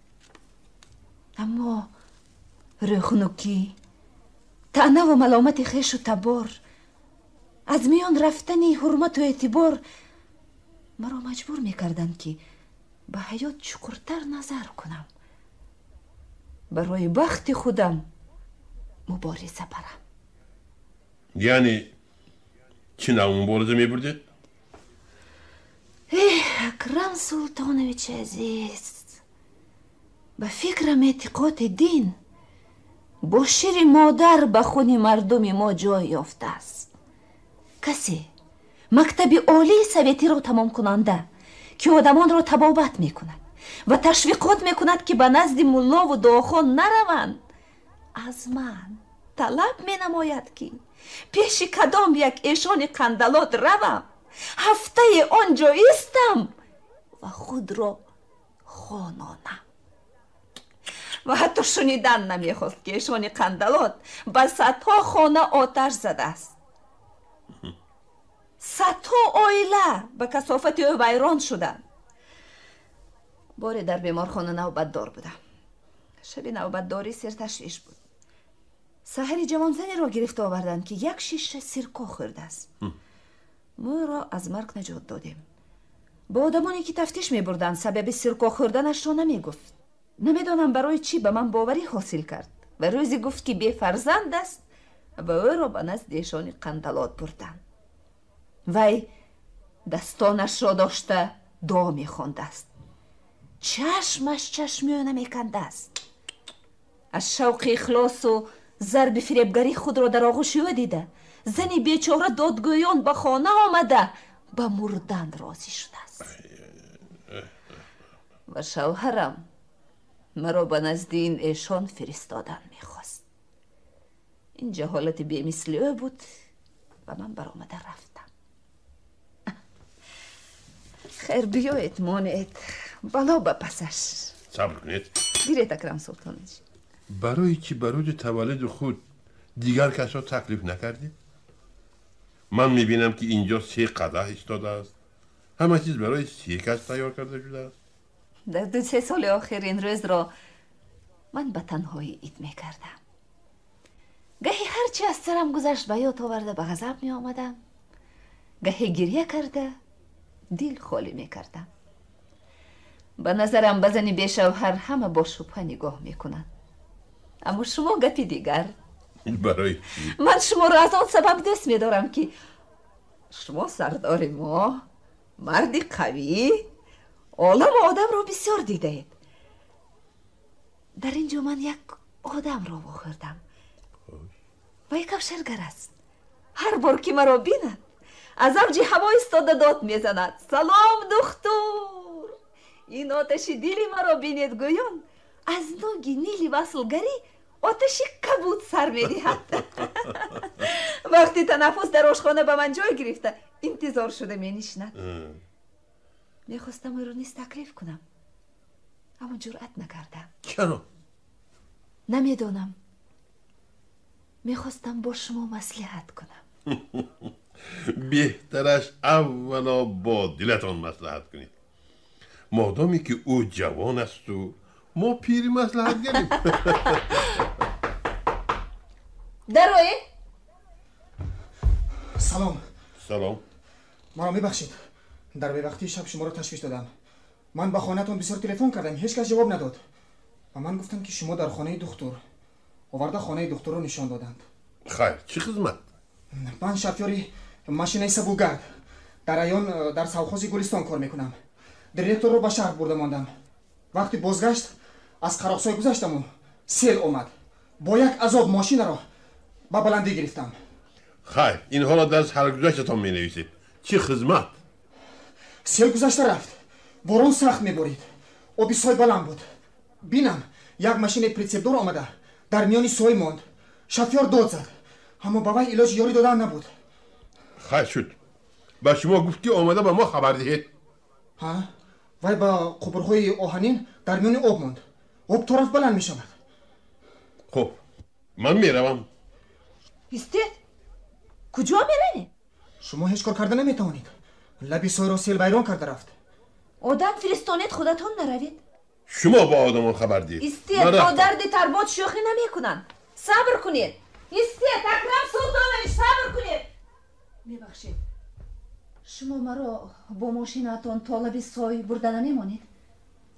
اما روخنوکی، طعنه و ملامت خیش و تبار، از میان رفتنی حرمت و اعتبار مرا مجبور میکردند که به حیات چکرتر نظر کنم، برای بخت خودم مبارزه برم. یعنی چه نوع مبارزه میبردید؟ اکرم سلطانویچ عزیز، به فکرم اعتقاد دین با شیر مادر به خون مردم ما جای یافته است. کسی مکتب عالی سویتی را تمام کننده که آدمان را تبابت میکند و تشویقات میکند که به نزد ملا و دعاخوان نروند از من طلب مینماید که پیش کدام یک ایشان قندلات روم، هفته آنجا ایستم و خود را خوانانم. و حتی شنیدن نمیخواست که ایشان قندلات به صدها خانه آتش زده است. صدها عائله به کثافت او ویران شدند. باری در بیمارخانه نوبتدار بودم. شب نوبتداری سر تشویش بود. سحری جوانزنی را گرفت آوردند که 1 شیشه سرکه خورده است. ما را از مرگ نجات دادیم. با آدمانی که تفتیش می بردن سبب سرکه خوردنش را نمی گفت. نمیدانم برای چی به من باوری حاصل کرد و روزی گفت که بی فرزند است و او را به نزد ایشان قندلات بردند. وی دستانش را داشته دعا می خوانده است. چشمش چشمی نمی کنده است. از شوق اخلاص و ضرب فریبگری خود را در آغوش او دیده زنی بیچاره دادگویان به خانه آمده به مردن راضی شده است. و شوهرم مرا به نزد این ایشان فرستادن میخواست. این جهالت بی مثل او بود و من برآمده رفتم. خیر بیایید مانعید بلا به پسش. صبر کنید. دیره اکرم سلطانویچ. برای چی برای تولد خود دیگر کس را تکلیف نکردید؟ من میبینم که اینجا 3 قدح ایستاده است. همه چیز برای 3 کس تیار کرده شده است. در 2-3 سال آخرین روز را من به تنهایی عید میکردم. گاهی هرچی از سرم گذشت به یاد آورده به غضب می آمدم، گاهی گریه کرده دل خالی میکردم. به نظرم بزنی به شوهر همه با شبهه نگاه میکنن. اما شما گپی دیگر. برای من شما را از آن سبب دوست میدارم که شما سردار ما، مردی قوی، عالم آدم را بسیار دیده اید. در اینجا من یک آدم را واخوردم. وای کفشرگر است. هر بار که مرا بیند از اوج هوا ایستاده داد میزند سلام دختر. این آتش دلی مرا بینید گویان از نوگی نیلی وصلگری آتش کبود سر میدهد. وقتی تنفس در آشخانه به من جای گرفته انتظار شده مینشیند. میخواستم او رو نیز تکلیف کنم اما جرأت نکردم. چرا؟ نمیدونم. میخواستم با شما مصلحت کنم. بهترش اولا با دلتان مصلحت کنید. مادامی که او جوان است و ما پیری مصلحت گریم. دروی؟ سلام. سلام. مرا میبخشید. در به وقتی شب شما را تشویش دادم. من به خانه‌تان بسیار تلفن کردم، هیچ کس جواب نداد. و من گفتم که شما در خانه دکتر. آورده خانه دکتر رو نشان دادند. خیر، چه خدمت؟ من شفیاری ماشین سبوگرد در رایون در سوخوز گلستان کار میکنم. دیرکتور رو به شهر برده ماندم. وقتی بازگشت از قراقسای گذشتم و سیل اومد. با یک عذاب ماشین را به بلندی گرفتم. خیر، اینها را در سرگذشتتان می نویسید. چه خدمت؟ سیل گذشته رفت. باران سخت میبارید. آبی سای بلند بود. بینم یک ماشین پریتسپدور آمده در میانی سوی ماند. شفیار داد زد اما با وی علاج یاری دادن نبود. خیر شد. با شما گفت که آمده به ما خبر دهید. ها؟ وی با قبرهای آهنین در میانی آب ماند. آب طرف بلند می شود. خب من میروم. استید؟ کجا میرنی؟ شما هیچ کار کرده نمیتوانید. لبی سوی را سیل ویران کرده رفت. آدم فرستانید خودتون نروید. شما با آدمان خبر دید. استید با درد تربات شوخی نمیکنن. صبر کنید. استید اکرم سلطانویچ صبر کنید. میبخشید شما مرا با ماشینتون تا لب سای برده نمیمانید؟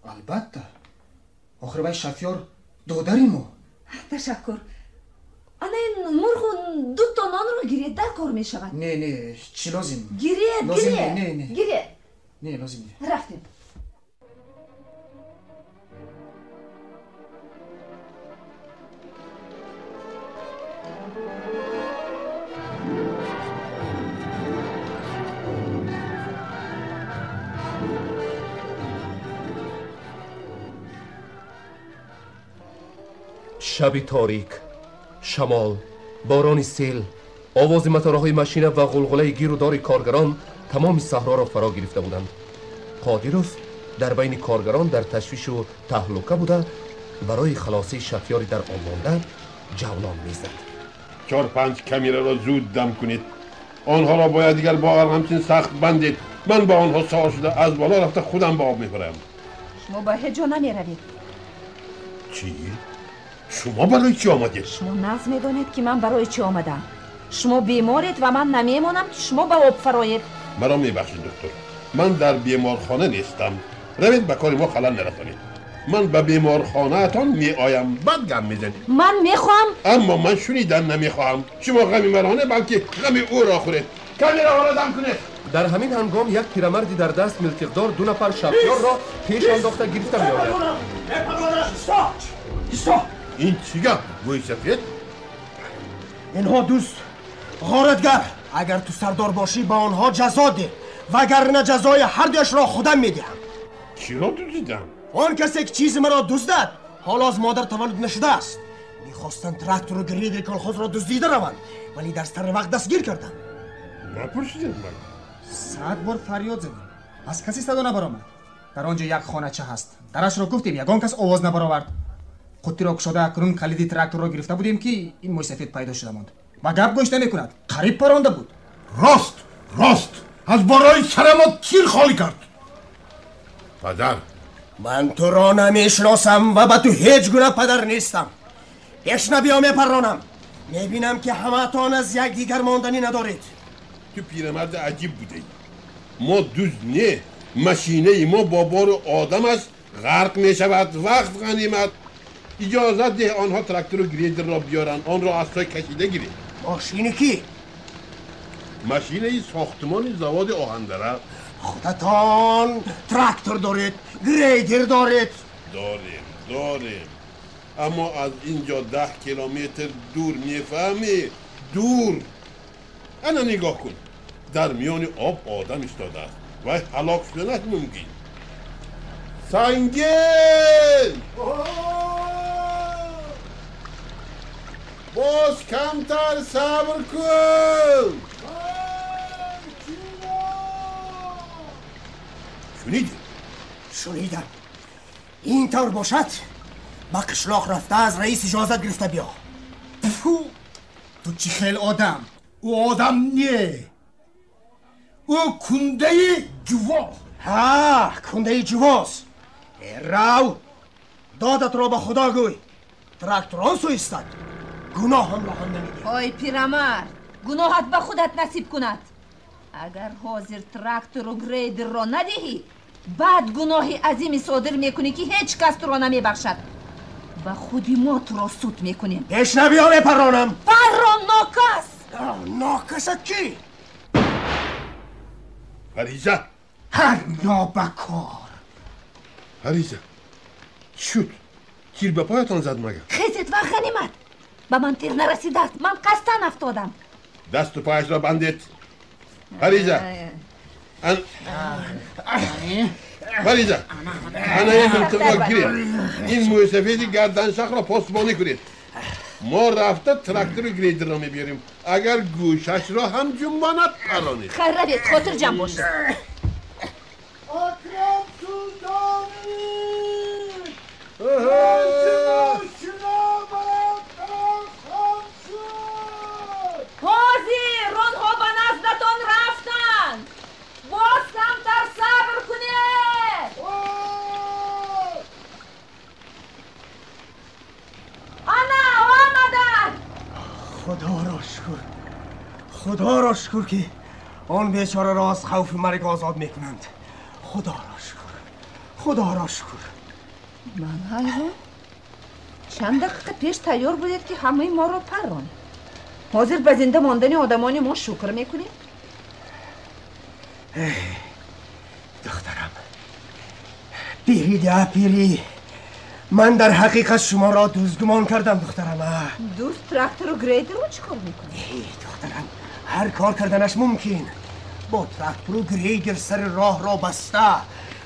البته. آخر وی شفیار دادری ما. تشکر. انا این مرغ دو تا نان رو گیرید در کار میشود. نه چی لازم؟ گیرید نه گیرید. نه لازم نه. رفتیم. شب تاریک، شمال، باران سیل، آواز موتورهای ماشین و غلغله گیرودار کارگران تمام صحرا را فرا گرفته بودند. قادیروف در بین کارگران در تشویش و تهلکه بوده برای خلاصی شفیاری در آن مانده جولان میزد. 4-5 کمیره را زود دم کنید. آنها را باید دیگر با همچین سخت بندید. من با آنها سوار شده از بالا رفته خودم به آب میبرم. شما با هیچ جا نمیروید. چی؟ شما برای چی آمدید؟ شما نظم میدانید که من برای چی آمدم. شما بیمارید و من نمیمانم که شما به آب فرایید. مرا میبخشید دکتر. من در بیمارخانه نیستم. روید به کار ما خلل نرسانید. من به بیمارخانه اتان می آیم بعد گم میزنید. من میخوام. اما من شنیدن نمیخواهم. شما غمی مرانه بلکه غمی او را خورید. کمیره ها را دم کنید. در همین هنگام یک پیرمردی در دست ملتقدار 2 نفر شفیار را پیش انداخته گرفته میآید. این چیگه؟ گوی سفید؟ اینها دوست غارتگر. اگر تو سردار باشی با آنها جزا ده وگرنه جزای هر دوش را خودم میدهم. چی را دزدیدم؟ آن کسی که چیز مرا دزدید حالا از مادر تولد نشده است. میخواستن تراکتور و گریده کلخوز را دزدیده روند ولی در سر وقت دستگیر کردن. نپرسیدم من. 100 بار فریاد زدیم از کسی صدا نبرآمد. در آنجا یک خانه چه هست درش را گفتیم یگان کس آواز نبرآورد. قطی را کشاده اکنون کلید تراکتور را گرفته بودیم که این موی سفید پیدا شده ماند و گپ گوش نمیکند. قریب پرانده بود. راست از برای سر ما تیر خالی کرد. پدر من تو را نمیشناسم و به تو هیچ گونه پدر نیستم. بشنوی میپرانم. میبینم که همه تان از یک دیگر ماندنی ندارید. تو پیرمرد عجیب بوده ای. ما دوز نه ماشینه ما با بار آدم است غرق میشود. وقت غنیمت. اجازه ده آنها تراکتور و گریدر را بیارن آن را از سای کشیده گیرید. ماشینی کی؟ ماشینه ساختمان زواد آهندره. خودتان تراکتور دارید گریدر دارید؟ داریم اما از اینجا 10 کیلومتر دور میفهمی؟ دور. انا نگاه کن، در میان آب آدم ایستاده است و هلاک شدنش ممکن. سنگین! باز کمتر صبر کن. شنیدم. این طور باشد با قشلاق رفته از رئیس اجازت گرفته بیا. تو چی خیل آدم؟ او آدم نیه، او کنده جوا. ها، کنده جواست. رو دادت را به خدا گوی. تراکتوران سو استد، گناه هم را هم نمیدی. آی پیرمرد، گناهت به خودت نصیب کند. اگر حاضر تراکتور و گریدر را ندهی، بعد گناهی عظیمی صادر میکنی که هیچ کس تو را نمیبخشد. و خودی ما تو را سود میکنیم. پیش نبیا بپرانم. پران ناکس. ناکست کی؟ فریزه. هر نابکار. فریزه شد، تیر به پایتان زد مگه؟ خیزت و غنیمت، به من تیر نرسیده است. من قصدن افتادم. دست و پایش را بندید. فریزه فریزه انا این منطقه گیرید. این موی سفیدی گردن شخ را پاسبانی کنید. ما رفته تراکتور گریدر را میبیریم. اگر گوشش را هم جنباند پرانید. خیر روید، خاطر جمع باشید. اکرم سلطانی حاضر آنها به نزدتان رفتند. باز کمتر صبر کنید. انا آمدن. خدا را شکر، خدا را شکر که آن بیچاره را از خوف مرگ آزاد میکنند. خدا را شکر، خدا را شکر. من حیران، چند دقیقه پیش تیار بودید که همه ما را پران. حاضر به زنده ماندن آدمان ما شکر میکنید؟ دخترم پیری ده پیری، من در حقیقت شما را دوستگمان کردم دخترم. دوست تراکتور و گریدر رو چی کار میکنی؟ دخترم هر کار کردنش ممکن. با تراکتور و گریدر سر راه را بسته،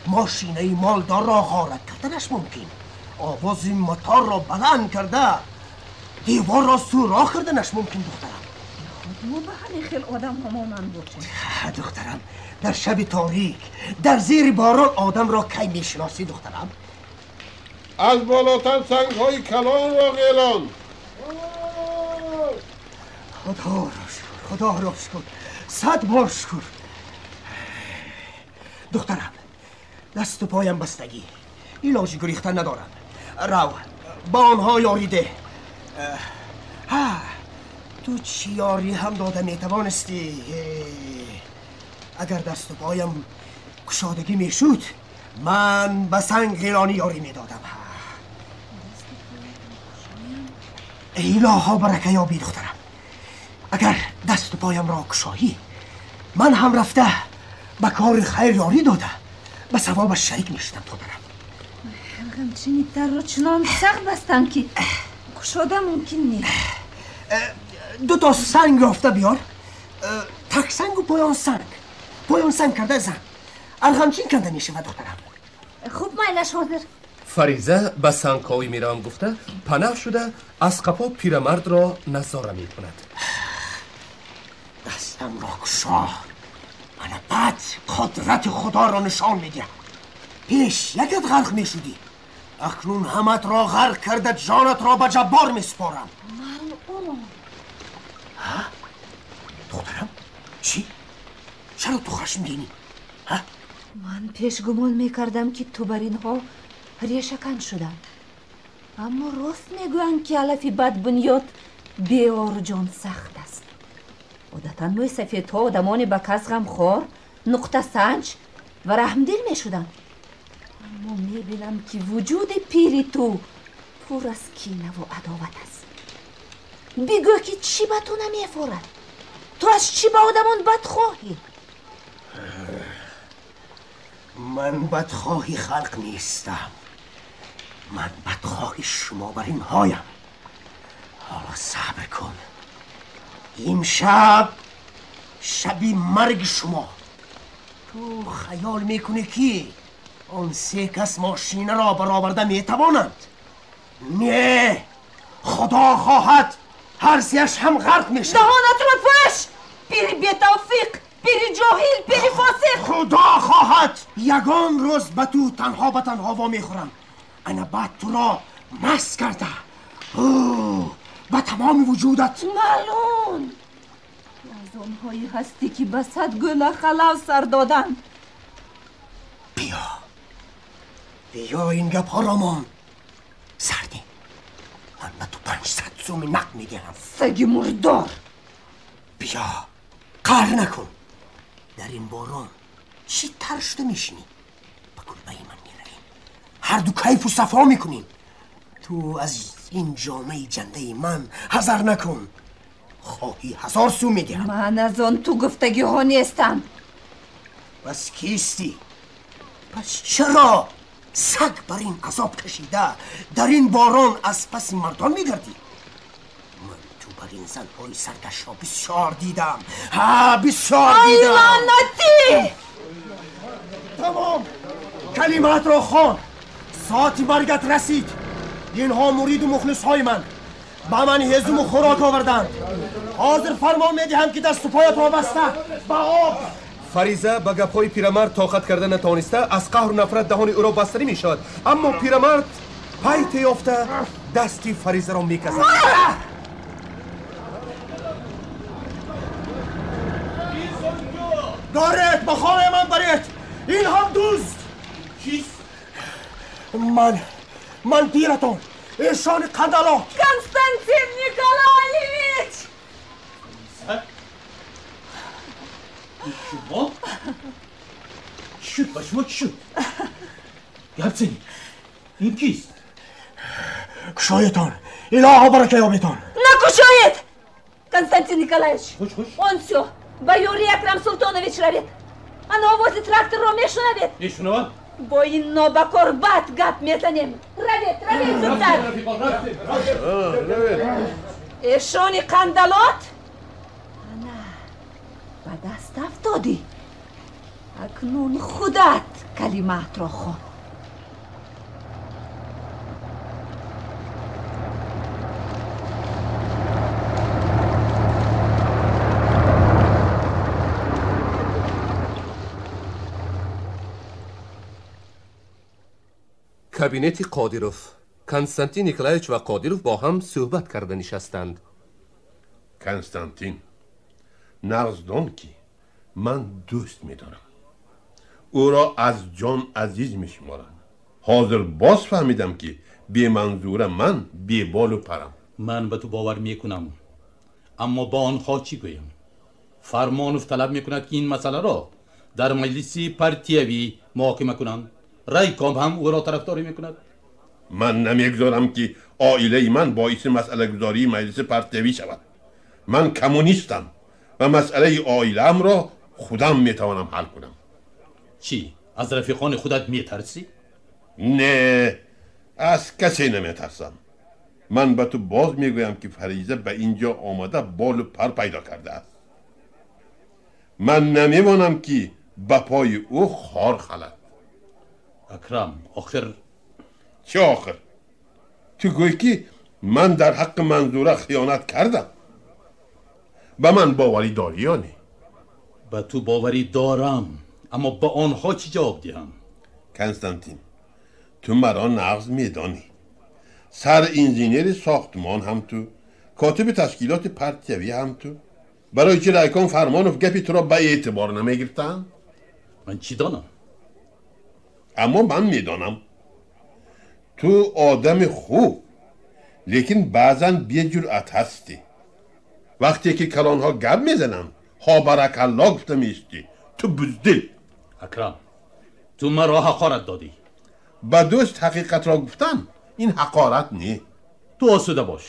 ماشینه مالدار را غارت کردنش ممکن. آواز موتور را بلند کرده، دیوار را سوراخ کردنش ممکن دخترم. ما به همین خیل آدم همانند باشیم. دخترم در شب تاریک در زیر باران آدم را کی میشناسی دخترم؟ از بالاتر سنگ های کلان را غیلان. خدا را شکر، خدا را شکر، 100 بار شکر. دخترم دست و پایم بستگی، علاج گریختن ندارم. رو با آنها یاری ده. تو چی یاری هم داده میتوانستی؟ اگر دست و پایم کشادگی میشود من به سنگ غیلانی یاری میدادم. الها برکه یابی دخترم. اگر دست و پایم را کشایی من هم رفته به کار خیر یاری داده به ثوابش شریک میشدم دخترم. همچنین در رو چنان سخت بستم که کشاده ممکن نیست. 2 سنگ رفته بیار. تک سنگ و پایان سنگ کرده زن الغمچین کنده میشه و دخترم. خوب میلش حاضر. فریزه به سنگکاوی میرم گفته پناه شده از قفا پیرمرد را نظاره میکند. دستم را کشا، من بعد قدرت خدا را نشان میدیم. پیش یکت غرق میشدی، اکنون همت را غرق کرده جانت را به جبار میسپارم. دخترم چی؟ چرا تو خشمگینی؟ من پیش گمان میکردم که تو بر اینها ریشه‌کن شدم، اما راست میگویند که علفی بد بنیاد بیار جان سخت است. عادتا موی سفیدها آدمان به کس غمخوار، نقطه سنج و رحمدل میشدند، اما میبینم که وجود پیری تو پر از کینه و عداوت است. بگو که چی به تو نمیفورد؟ تو از چی به آدمان بدخواهی؟ من بدخواهی خلق نیستم. من بدخواه شما بر این هایم. حالا صبر کن. این شبی مرگ شما. تو خیال میکنی که آن 3 کس ماشین را برآورده میتوانند؟ نه، خدا خواهد هر 3 هم غرق میشه. دهانت رو پوش. پیری بی توفیق، پیری جاهل، پیری فاسق. خدا خواهد یگان روز به تو تنها به تنها وا میخورم. انا بعد تو را مست کرده به تمام وجودت. ملون از آنهایی هستی که به 100 گل خلاو سر دادن. بیا این گپ ها را مان. سردی من به تو 500 سوم نقد میدهم. سگ مردار. بیا قهر نکن. در این باران چی تر شده میشینی؟ به کلبه من میرویم، هر دو کیف و صفا میکنیم. تو از این جامعه جنده من حذر نکن. خواهی 1000 سو میدهم. من از آن تو گفتگی ها نیستم. بس کیستی؟ پس چرا سگ بر این عذاب کشیده در این باران از پس مردان میگردی؟ من تو بر این زنهای سرکش ها بسیار دیدم. بسیار دیدم. لعنتی! تمام کلمات را خوان. ساعت مرگت رسید. اینها مرید و مخلص های من با من هزم و خوراک آوردند. حاضر فرمان میدهم که دست و پایت را بسته با آب. فریزه به گپ‌های پیرمرد طاقت کرده نتوانسته، از قهر و نفرت دهان او را بستری میشد. اما پیرمرد پیت یافته دستی فریزه را میکزد. دارید به خانه من برید. این هم دوست. چیست؟ من دیرتون ایشان قندلا. کنستانتین نیکولایویچ. شما؟ چی شد؟ با شما چی شد؟ گرچنی این کیست؟ کشایتان الهی برکه یابیتان. نکشایید کنستانتین نیکولایویچ. خوش آنسو با یوری اکرم سلطانویچ روید. آن آواز تراکتور را میشنوید. میشنوم. با این نابکار بد گپ میزنیم. روید زودتر. ایشانی قندلات به دست افتادی. اکنون خودت کلمات را خوان. کابینت قادیروف. کنستانتین نیکولایویچ و قادیروف با هم صحبت کرده نشستند. کنستانتین نغز دان که من دوست میدارم. او را از جان عزیز میشمارم. حاضر باز فهمیدم که بی منظور من بی بال و پرم. من به تو باور میکنم، اما با آنها چی گویم؟ فرمانوف طلب میکند که این مسئله را در مجلسی پارتیوی محاکمه کنند. رایکام هم او را طرفداری میکند. من نمیگذارم که عائله من باعث مسئله گذاری مجلس پارتیوی شود. من کمونیستم و مسئله عائله‌ام را خودم میتوانم حل کنم. چی؟ از رفیقان خودت میترسی؟ نه، از کسی نمیترسم. من به تو باز میگویم که فریزه به اینجا آمده بال و پر پیدا کرده است. من نمیمانم که به پای او خار خلد. اکرم آخر چه آخر؟ تو گویی که من در حق منظوره خیانت کردم. به من باوری داری یا نه؟ به تو باوری دارم، اما به آنها چی جواب دهم؟ کنستانتین تو مرا نغز میدانی. سر انجینیر ساختمان هم تو، کاتب تشکیلات پارتیوی هم تو. برای چه رایکان فرمانوف گپی تو را به اعتبار نمیگرفتن؟ من چی دانم؟ اما من میدانم تو آدم خوب، لیکن بعضا بی جرأت هستی. وقتی که کلانها گپ میزنن ها برک الله گفته میستی. تو بزدل. اکرم تو مرا حقارت دادی. با دوست حقیقت را گفتن این حقارت نه. تو آسوده باش،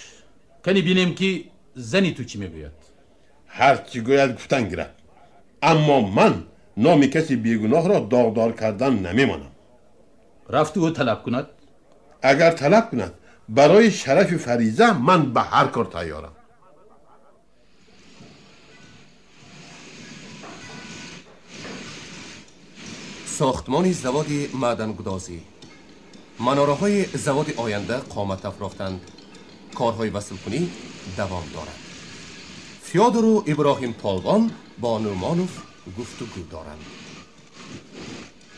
کنی بینیم که زنی تو چی میگوید. هر چی گوید گفتن گیرد، اما من نام کسی بیگناه را داغدار کردن نمیمانم. رفت او طلب کند؟ اگر طلب کند برای شرف فریضه من به هر کار تیارم. ساختمان زواد معدنگدازی. مناره‌های زواد آینده قامت افراختند. کارهای وصل‌کنی دوام دارد. فیودور و ابراهیم پالوان با نومانوف گفتگو دارند.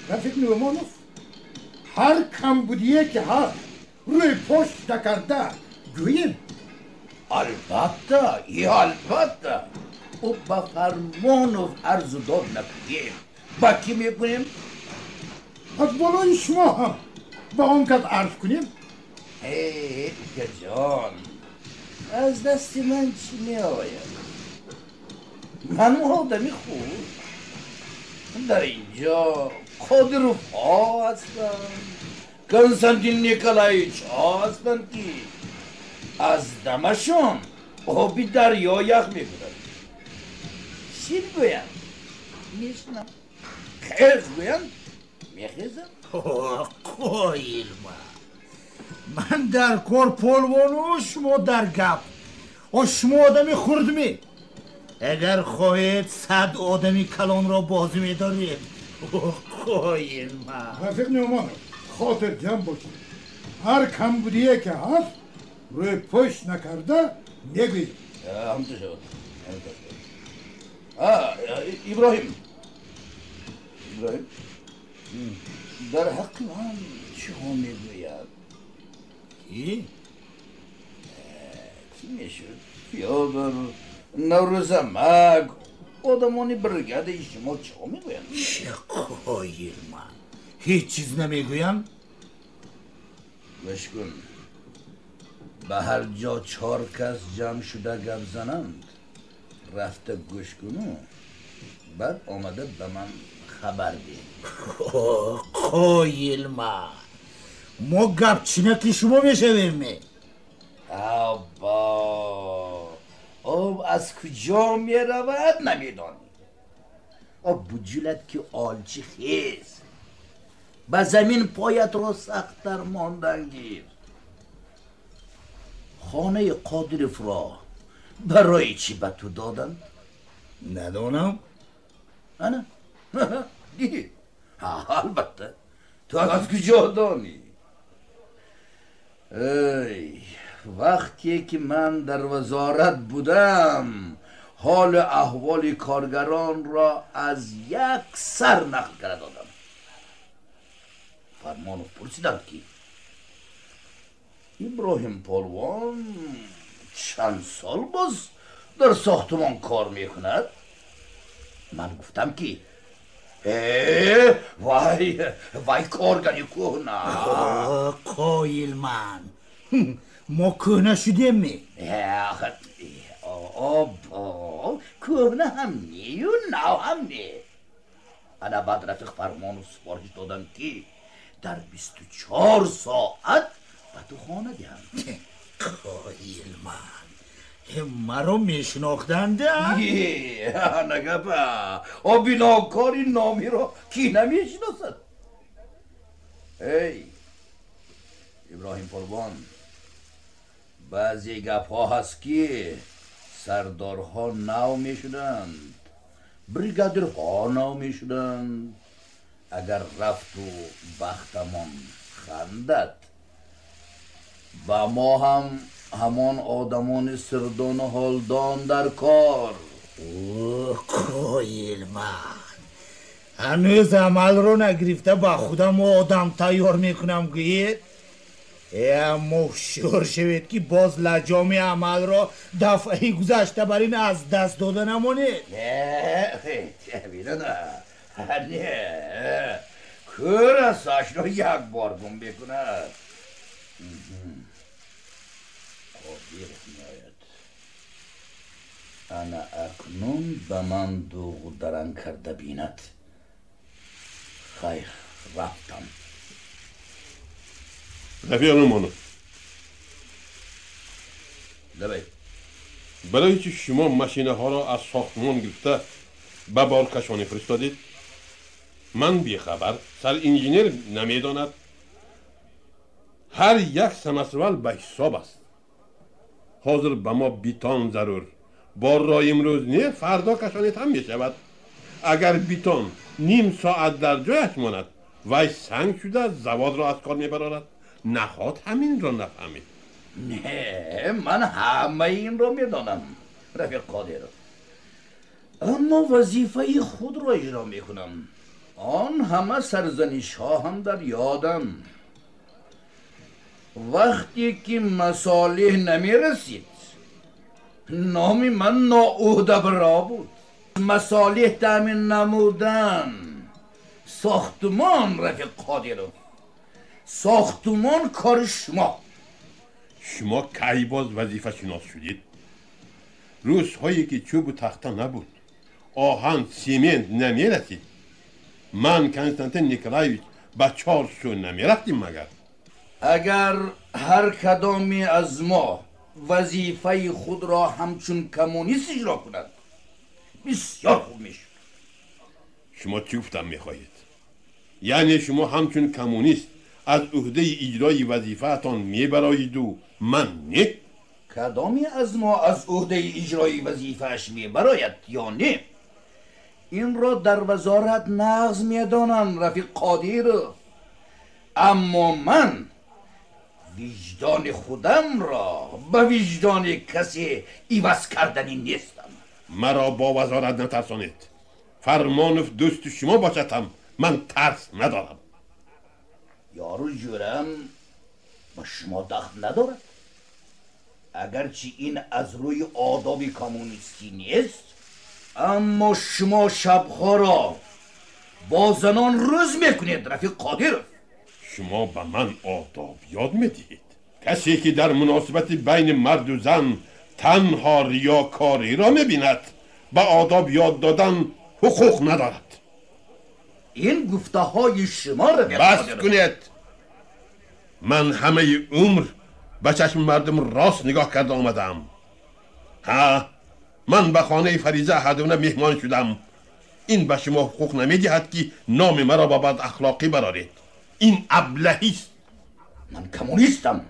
رفیق نومانوف، هر کمبودیه که هست روی پشت نکرده گوییم. البته او با فرمانوف عرض و داد نکنیم. با کی میکنیم؟ از بالای شما هم با اون کس عرض کنیم. ای جان، از دست من چی می آید؟ من آدمی خوب در اینجا قادروف ها هستم، کنستانتین نیکلایچ ها هستن که از دمشون آبی دریا یخ میکنند. چی بگویم؟ میشنم. خیز بگویم؟ میخیزم؟ قایل من در کار پلوان و شما در گپ و شما آدمی خردمی. اگر خواهید 100 آدمی کلان را بازی میدارید. قایل من رفیق نومان، خاطر جمع باشید. هر کمبودیه که هست روی پشت نکرده نگوید. همونطور شد. ابراهیم در حق من چه ها میگوید؟ کی میشد؟ فیودور، نوروزمک، آدمانی برگرده شما چه ها میگوید؟ چه قایل من هیچ چیز نمیگویم؟ گوش کن، به هر جا 4 کس جمع شده گپ زنند رفته گوش کنو، بعد آمده به من خبر دی. قایل ما گپ چینکی شما میشویم. آب از کجا میرود نمیدانی. آب بجولت که آلچی خیز به زمین پایت رو سختر ماندن گیر. خانه قادروف را برای چی به تو دادن؟ ندانم. انا دی البته تو از کجا دانی؟ ای وقتی که من در وزارت بودم حال احوال کارگران را از یک سر نقل کرده دادم. فرمانو پرسیدم که ابراهیم پالوان چند سال باز در ساختمان کار میکند؟ من گفتم که وای کارگری کهنه. قایل من ما کهنه شدیم می. کهنه هم نی و نو هم نی. انا بعد رفیق فرمانو سفارش دادم که در 24 ساعت به تو خانه دیم. قایل من مرا میشناختنده؟ نگه بیناکاری نامی را کی نمیشناسد؟ ای ابراهیم پالوان، بعضی گپ ها هست که سردارها نو میشدند، بریگادرها نو میشدند. اگر رفت و بختمان خندد و ما هم همان آدمان سردان و حالدان در کار. قایل من هنوز عمل رو نگرفته با خودم و آدم تیار میکنم گوید. اما شور شوید که باز لجام عمل را دفعه گذشته بر این از دست داده نمانید. نه کور از ساش را یک بار گم بکند. انا اکنون به من دوغ درن کرده بیند. خیر رفتم. رفیق نومانو، برای چی شما ماشینه ها را از ساختمان گرفته به بارکشانی فرستادید؟ من بیخبر، سر انجینیر نمیداند. هر یک سنسوال به حساب است. حاضر به ما بیتان ضرور. با راه امروز نه فردا کشانیت هم می شود. اگر بیتان نیم ساعت در جایش ماند وی سنگ شده زواد را از کار می برارد. نخواد همین را نفهمید. نه من همه این را می دانم رفیق قادر، اما وظیفه خود را اجرا می کنم. آن همه سرزنش ها هم در یادم. وقتی که مصالح نمی رسید نام من ناعهده برا بود. مصالح تامین نمودن ساختمان رفیق قادر، ساختمان کار شما. شما کی باز وظیفه شناس شدید؟ روزهایی که چوب و تخته نبود، آهن سیمنت نمی رسید، من کنستانتین نیکلایویچ به 4 سو نمی رفتیم مگر؟ اگر هر کدامی از ما وظیفه خود را همچون کمونیست اجرا کند بسیار خوب میشد. شما چی گفتم میخواهید؟ یعنی شما همچون کمونیست از عهده اجرای وظیفه‌تان میبرایید و من نه؟ کدامی از ما از عهده اجرای وظیفه‌اش میبراید یا نه؟ این را در وزارت نقض میدانم رفیق قادر، اما من وجدان خودم را به وجدان کسی عوض کردنی نیستم. مرا با وزارت نترسانید. فرمان دوست شما باشدم، من ترس ندارم. یارو جورم با شما دخل ندارد. اگرچه این از روی آداب کمونیستی نیست، اما شما شبها را با زنان روز میکنید رفیق قادر. شما به من آداب یاد میدهید. کسی که در مناسبت بین مرد و زن تنها ریاکاری را میبیند به آداب یاد دادن حقوق ندارد. این گفته های شما را بس کنید. من همه عمر به چشم مردم راست نگاه کرده آمدم. ها، من به خانه فریزه احدونه مهمان شدم. این به شما حقوق نمیدهد که نام مرا با بد اخلاقی برارید. این ابلهی است. من کمونیستم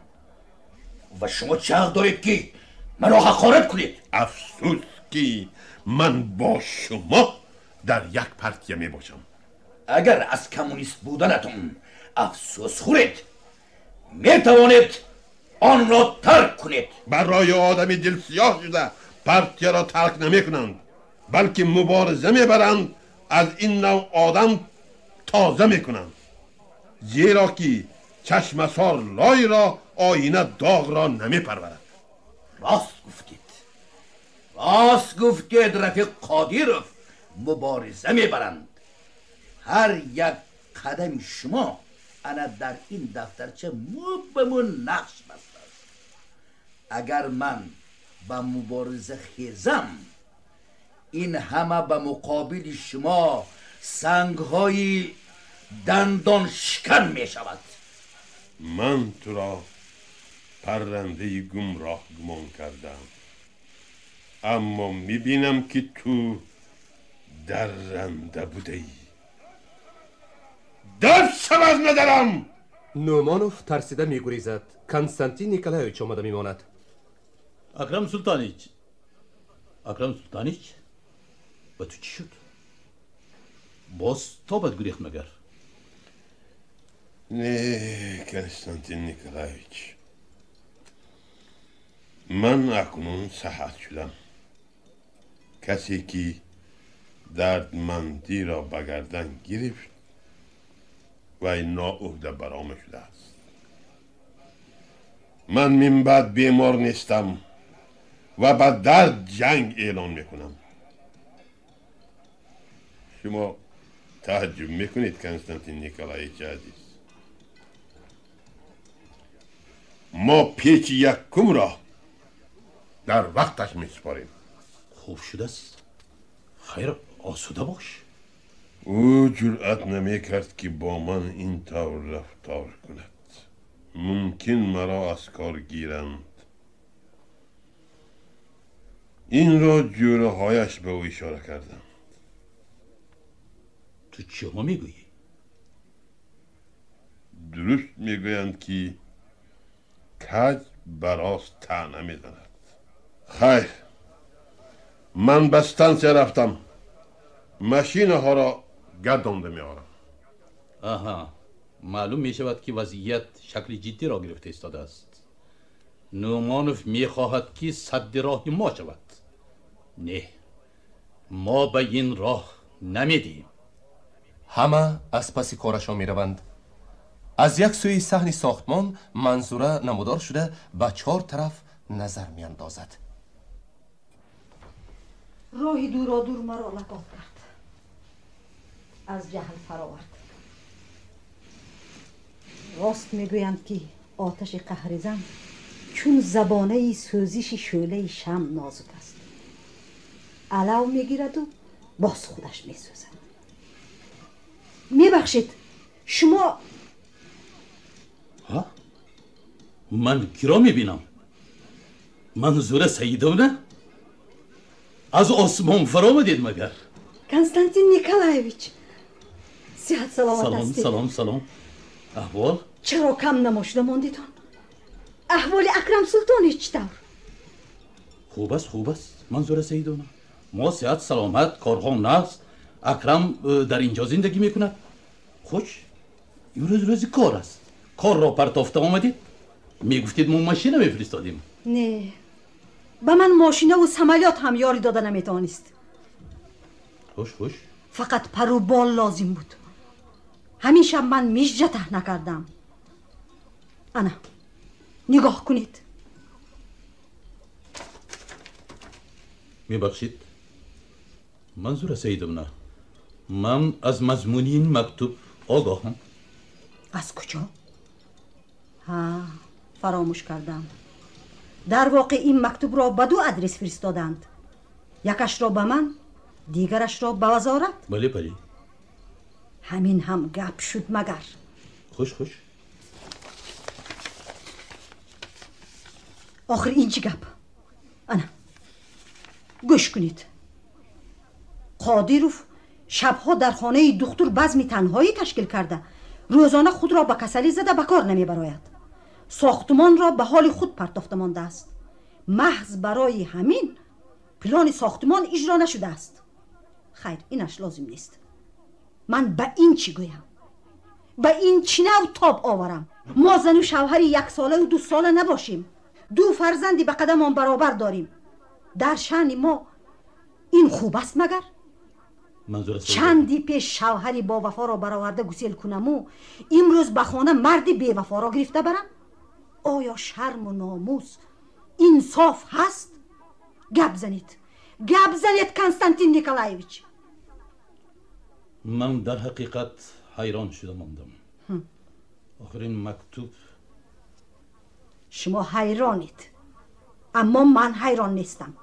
و شما چه حق دارید که مرا حقارت کنید؟ افسوس که من با شما در یک پرتیه می باشم. اگر از کمونیست بودنتون افسوس خورید می توانید آن را ترک کنید. برای آدمی دل سیاه شده پرتیه را ترک نمی کنند، بلکه مبارزه می برند. از این نوع آدم تازه می کنند، زیرا که چشمسار لای را آینه داغ را نمی پرورد. راست گفتید، راست گفتید رفیق قادرов. مبارزه می برند. هر یک قدم شما انا در این دفترچه مبمون نقش بسته است. اگر من به مبارزه خیزم این همه به مقابل شما سنگ‌های دندان شکن می شود. من تو را پرنده گمراه گمان کردم، اما می بینم که تو درنده بوده ای. دست از ندارم. نومانوف ترسیده می گریزد. کنستانتین نیکلایویچ آمده می ماند. اکرم سلطانیچ، اکرم سلطانیچ، با تو چی شد؟ باز تا بد گریخت مگر؟ نه کنستانتین نیکلایویچ، من اکنون صحت شدم. کسی که دردمندی را به گردن گرفت و ناعهده برآمده شده است. من من بعد بیمار نیستم و با درد جنگ اعلان میکنم. شما تعجب میکنید کنستانتین نیکلایویچ عزیز. ما پیچ یکم را در وقتش میسپاریم. خوب شده است. خیر آسوده باش. او جرأت نمیکرد که با من این طور رفتار کند. ممکن مرا از کار گیرند. این را جوره هایش به او اشاره کردم. تو چه ما میگویی؟ درست میگویند که کج براس طعنه میزند. خیر، من به ستانسیا رفتم، ماشین ها را گردانده میآورم. آها، معلوم می شود که وضعیت شکل جدی را گرفته ایستاده است. نومانوف می خواهد که سد راه ما شود. نه، ما به این راه نمیدیم. همه از پس کارشان می روند. از یک سوی صحن ساختمان منظوره نمودار شده به 4 طرف نظر می اندازد. راهی دور مرا لگات کرد، از جهل فراورد. راست میگویند که آتش قهر زن چون زبانه سوزش شعله شمع نازک است، علو میگیرد و باز خودش میسوزد. میبخشید شما؟ ها؟ من کی را میبینم؟ منظور سیدونه؟ از آسمان فرا آمدید مگر؟ کنستانتین نیکولایویچ، صحت سلامت هستید؟ سلام. احوال؟ چرا کم نماشته ماندیتان؟ احوال اکرم سلطان چطور؟ خوب است منظور سیدونه. ما صحت سلامت، کارها نست. اکرم در اینجا زندگی میکند. خوش، این روزی کار است. کار را پرتافته آمدید؟ میگفتید ما ماشین میفرستادیم. نه، به من ماشینه و سمالیات هم یاری داده نمیتوانست. خوش. فقط پر و بال لازم بود. همین شب من میجه ته نکردم. انا نگاه کنید. میبخشید منظور سیدم نه. من از مضمون این مکتوب آگاهم. از کجا؟ فراموش کردم. در واقع این مکتوب را به 2 آدرس فرستادند. یکش را به من، دیگرش را به وزارت. بله. همین هم گپ شد مگر؟ خوش. آخر این چی گپ؟ انا گوش کنید. قادیروف شبها در خانه دکتر بزم تنهایی تشکیل کرده، روزانه خود را به کسلی زده به کار نمی براید. ساختمان را به حال خود پرتافته مانده است. محض برای همین پلان ساختمان اجرا نشده است. خیر، اینش لازم نیست. من به این چی گویم؟ به این چی نو تاب آورم؟ ما زن و شوهر 1 ساله و 2 ساله نباشیم. 2 فرزندی به قدمان برابر داریم. در شأن ما این خوب است مگر؟ چندی پیش شوهری با وفا را برآورده گسیل کنم و امروز به خانه مردی بی وفا را گرفته برم؟ آیا شرم و ناموس انصاف هست؟ گپ زنید کنستانتین نیکولایویچ. من در حقیقت حیران شده ماندم. آخرین مکتوب. شما حیرانید، اما من حیران نیستم.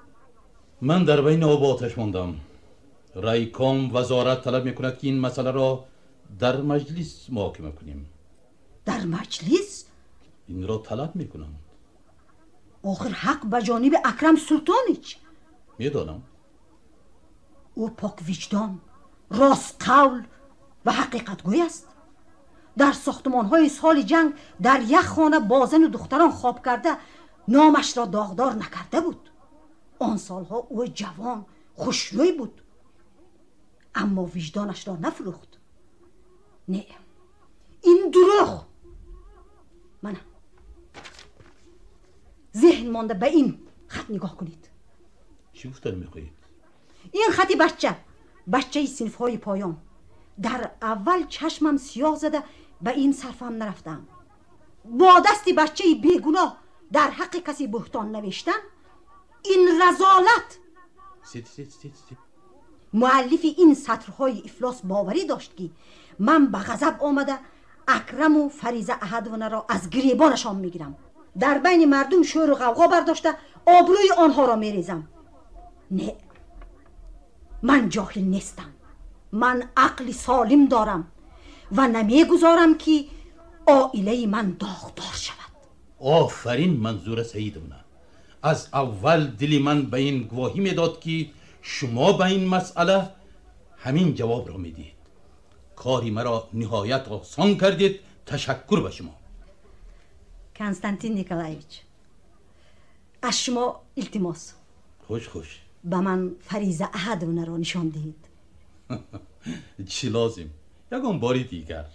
من در بین آب و آتش ماندم. رایکام وزارت طلب میکند که این مسئله را در مجلس محاکمه کنیم. در مجلس؟ این را طلب میکنم. آخر حق به جانب اکرم سلطانیچ. میدانم او پاک وجدان، راست قول و حقیقت گوی است. در ساختمان های سال جنگ در یک خانه با زن و دختران خواب کرده نامش را داغدار نکرده بود. آن سالها او جوان خوشروی بود، اما وجدانش را نفروخت. نه، این دروغ. من ذهن مانده به این خط نگاه کنید. چی گفتن میخواهید؟ این خطی بچه صنف های پایان. در اول چشمم سیاه زده به این صرفم نرفتم. با دستی بچه بیگناه در حق کسی بهتان نوشتن، این رذالت. مؤلف این سطرهای افلاس باوری داشت که من به غضب آمده اکرم و فریزه احدونه را از گریبانشان میگیرم، در بین مردم شور و غوغا برداشته آبروی آنها را میریزم. نه، من جاهل نیستم. من عقل سالم دارم و نمیگذارم که عائله من داغدار شود. آفرین منظور سیدونه. از اول دلی من به این گواهی میداد که شما به این مسئله همین جواب را میدید. کاری مرا نهایت آسان کردید. تشکر به شما. کنستانتین نیکولایویچ، از شما التماس. خوش به من فریضه احدونه را نشان دهید. چی لازم؟ یکم باری دیگر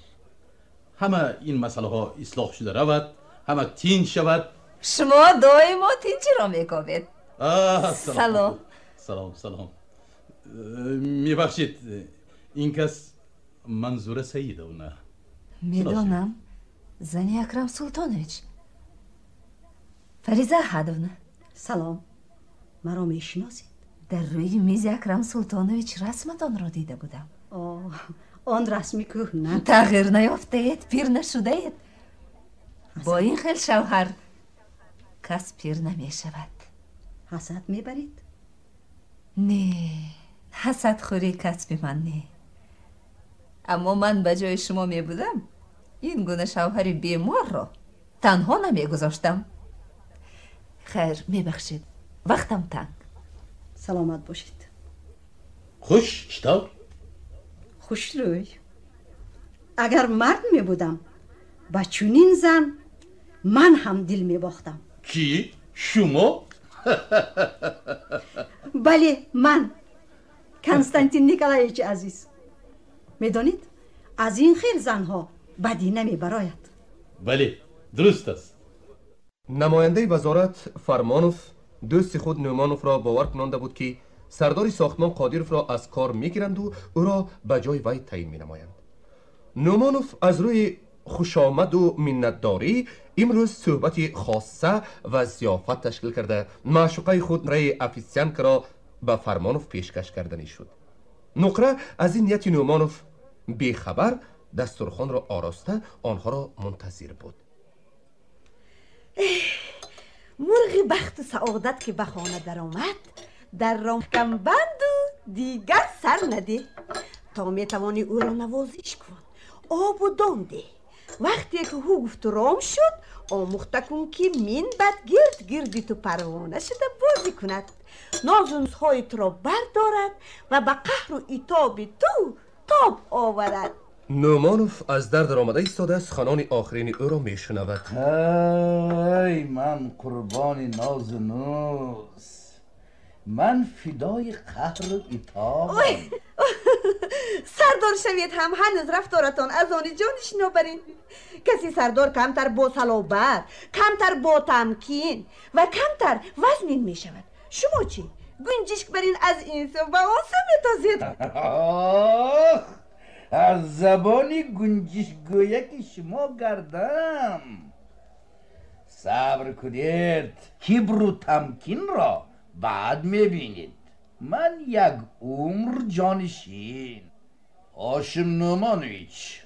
همه این مسئله ها اصلاح شده رود، همه تین شود. شما دائما تینچی را میکابید. سلام. سلام. میبخشید، این کس منظور سیده و نه؟ میدانم. زنی اکرم سلطانویچ. فریضه احدونه. سلام. مرا میشناسید؟ در روی میز اکرم سلطانویچ رسمتان را دیده بودم. آن رسمی که نه. تغییر نیافته اید، پیر نشده اید. با این خیل شوهر کس پیر نمی شود. حسد میبرید؟ نه، حسد خوری کسب من نه. اما من به جای شما می بودم این گونه شوهری بیمار را تنها نمی گذاشتم. خیر، میبخشید، وقتم تنگ. سلامت باشید. خوش چطور؟ خوش روی. اگر مرد می بودم با چونین زن من هم دل می باختم. کی؟ شما؟ بله، من کنستانتین نیکولایویچ عزیز. میدانید از این خیل زنها بدی نمی براید. بله، درست است. نماینده وزارت فرمانوف دوست خود نومانوف را باور کنانده بود که سردار ساختمان قادیروف را از کار میگیرند و او را به جای وی تعیین می نمایند. نومانوف از روی خوشامد و منتداری امروز صحبت خاصه و ضیافت تشکیل کرده معشوقه خود رای افیسیانک را به فرمانوف پیشکش کردنی شد. نقره از این نیت نومانوف بیخبر دسترخوان را آراسته آنها را منتظر بود. مرغ بخت و سعادت که به خانه در آمد در را محکم بند و دیگر سر نده تا میتوانی او را نوازش کن، آب و دان ده. وقتی که او گفت و رام شد آموخته کن که من بد گردی تو پروانه شده بازی کند، نازنهای تو را بردارد و به قهر و عتاب تو تاب آورد. نومانوف از در آمده ایستاده سخنان آخرین او را میشنود. ای من قربان ناز و نوز، من فدای قهر و عتابم. سردار شوید هم هنوز رفتارتان از آن جانش نبرین. کسی سردار کمتر با صلابت، کمتر با تمکین و کمتر وزنین می شود. شما چی؟ گنجشک برین از این سو و آسه میتازید. از زبانی گنجشگویه که شما گردم. صبر کنید، کبر و تمکین را بعد میبینید. من یک عمر جانشین. هاشم نومانویچ،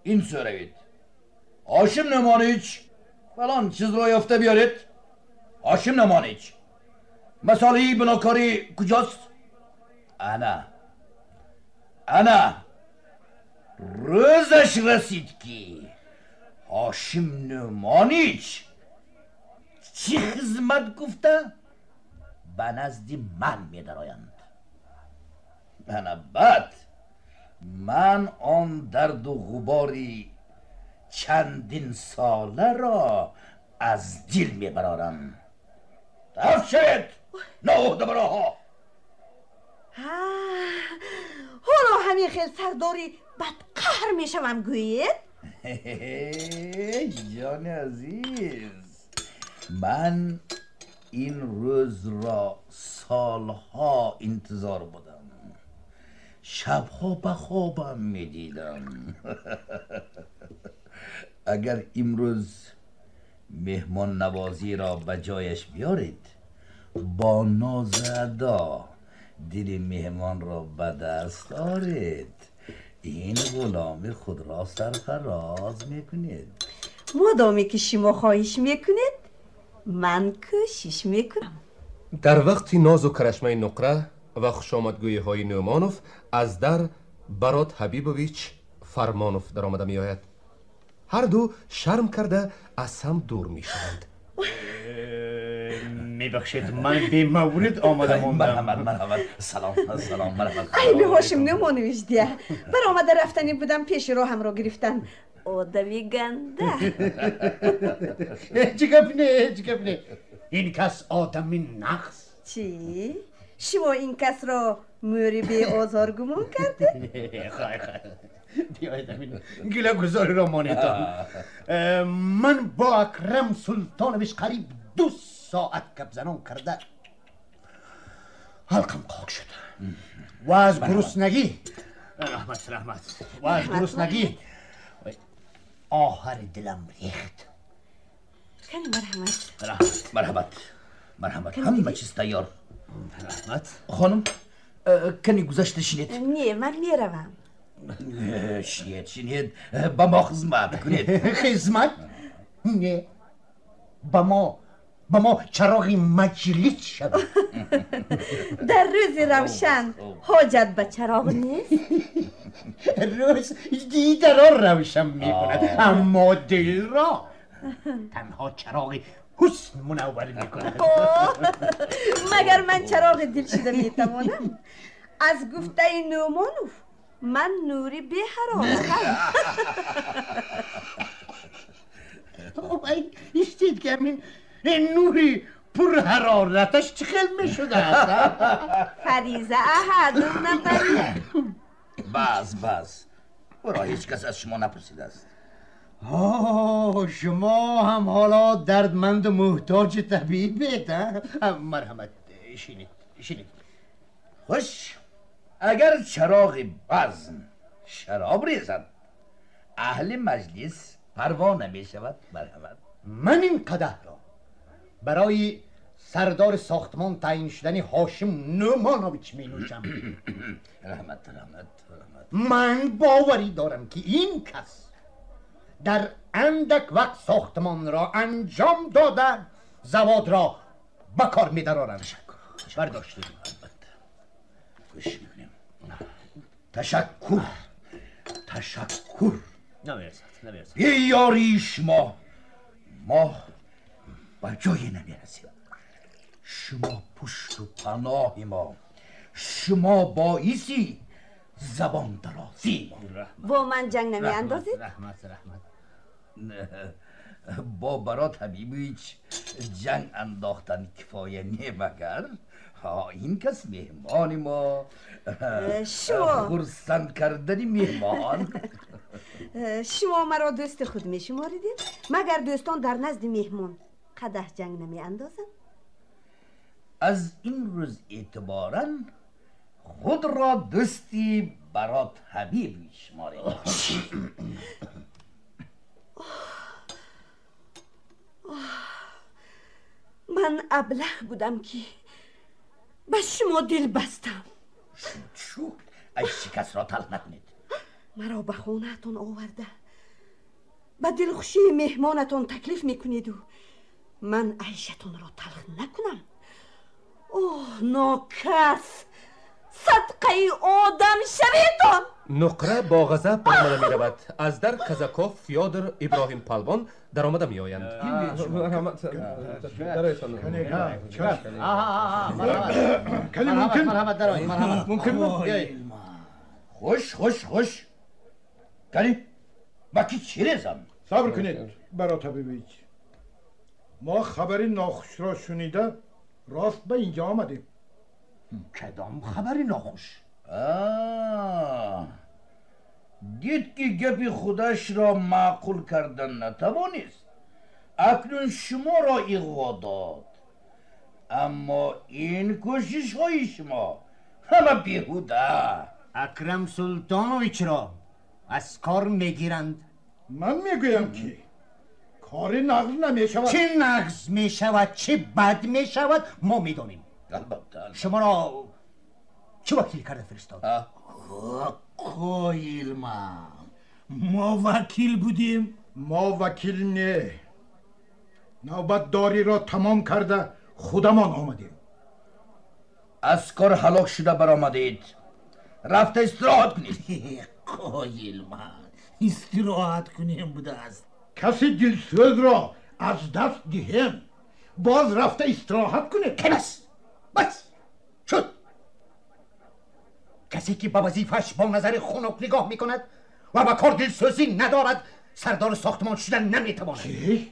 این سروید. هاشم نومانویچ، فلان چیز را یافته بیارید. هاشم نومانویچ، مسئله بناکاری کجاست؟ انا روزش رسید که هاشم نومانویچ چی خدمت گفته؟ به نزد من می درآیند. بعد من آن درد و غباری چندین ساله را از دل می برارم. دفت شد نهوده براها. حالا همین خیل سرداری بد قهر می شوم گویید؟ جان عزیز، من این روز را سالها انتظار بودم. شبها به خوابم می دیدم. اگر امروز مهمان نوازی را به جایش بیارید، با ناز ادا دل مهمان را به دست آرید. این غلام خود را سرفراز میکنید. مادامی که شما خواهش میکنید من کوشش میکنم. در وقتی ناز و کرشمه نقره و خوشامدگویی های نومانوف از در برات حبیبویچ فرمانوف در آمده می آید. هر دو شرم کرده از هم دور می شوند. میبخشید من بی مورد آمده موندم. مرحبا. سلام مرحبا. خیلی هاشم نومانویچ دیه. بر آمده رفتنی بودم پیش رو هم را گرفتن. آدمی گنده. هیچ گپ نه. این کس آدمی نقص. چی؟ شما این کس را موری به آزار گمان کرده؟ گله گذاری را مانیتان. من با اکرم سلطانویش قریب 2 ساعت گپ زنان کرده حلقم قاق شد و از گرسنگی رحمت و از گرسنگی آخر دلم ریخت. کنی مرحمت همه چیز تیار. رحمت خانم کنی گذشته شینید؟ نه من میروم. شینید با ما خدمت کنید. خدمت؟ نه با ما چراغ مجلس شد. در روز روشن حاجت به چراغ نیست؟ روز دیده را روشن میکند اما دل را تنها چراغ حسن منور میکند. مگر من چراغ دل شده میتوانم؟ از گفته نومانوف من نوری به حرارتم. استید که این نوری پر حرارتش چه خیلی میشده است؟ فریضه احد نبری. بس برای هیچ کس از شما نپرسیده است. شما هم حالا دردمند و محتاج طبیبید. مرحمت شینید. خوش اگر چراغ بزم شراب ریزد اهل مجلس پروا نمی شود. مرحمت. من این قدح را برای سردار ساختمان تعیین شدن هاشم نومانویچ می نوشم. رحمت. من باوری دارم که این کس در اندک وقت ساختمان را انجام داده زواد را به کار می درارند. برداشته خوش میکنیم. تشکر. نمیرسد. بیاری شما ما به جایی نمیرسیم. شما پشت و پناه ما، شما باعثی زبان درازی. با من جنگ نمی اندازید؟ رحمت. با برات حبیبیچ جنگ انداختن کفایه نه مگر این کس مهمان ما شما خرسند کردنی مهمان. شما مرا دوست خود می شماریدید؟ مگر دوستان در نزد مهمان قدح جنگ نمی اندازن؟ از این روز اعتباراً خود را دوستی برات حبیب می شمارید. من ابله بودم که به شما دل بستم. شو ای شکست را تلخ نکنید. مرا به خونه‌تان آورده به دلخوشی مهمانتان تکلیف میکنید و من عیشتون را تلخ نکنم. اوه ناکس، صدقه آدم شویتان. نقره با غضب برآمده می رود. از در کزاکوف فیودر ابراهیم پالوان در آمده می آیند. خوش کلی بکی چی ریزم؟ صبر کنید برات ببینید. ما خبری ناخوش را شنیده راست به اینجا آمدیم. کدام خبری ناخوش؟ دید که گپی خودش را معقول کردن نتوانست، اکنون شما را اغوا داد. اما این کوشش های شما همه بیهوده. اکرم سلطانویچ را از کار میگیرند. من میگویم که کاری نقض نمی شود. چه نقض می شود چه بد می شود ما میدانیم. شما را چه وکیل کرده فرستاد؟ قایل ما وکیل بودیم. ما وکیل نه، نوبت داری را تمام کرده خودمان آمدیم. از کار هلاک شده برآمدید، رفته استراحت کنید. قایل استراحت کنیم بوده است. کسی دلسوز را از دست دهیم باز رفته استراحت کنه. بس شد. کسی که به وظیفه‌اش با نظر خنک نگاه میکند و با کار دلسوزی ندارد سردار ساختمان شدن نمیتواند. چی؟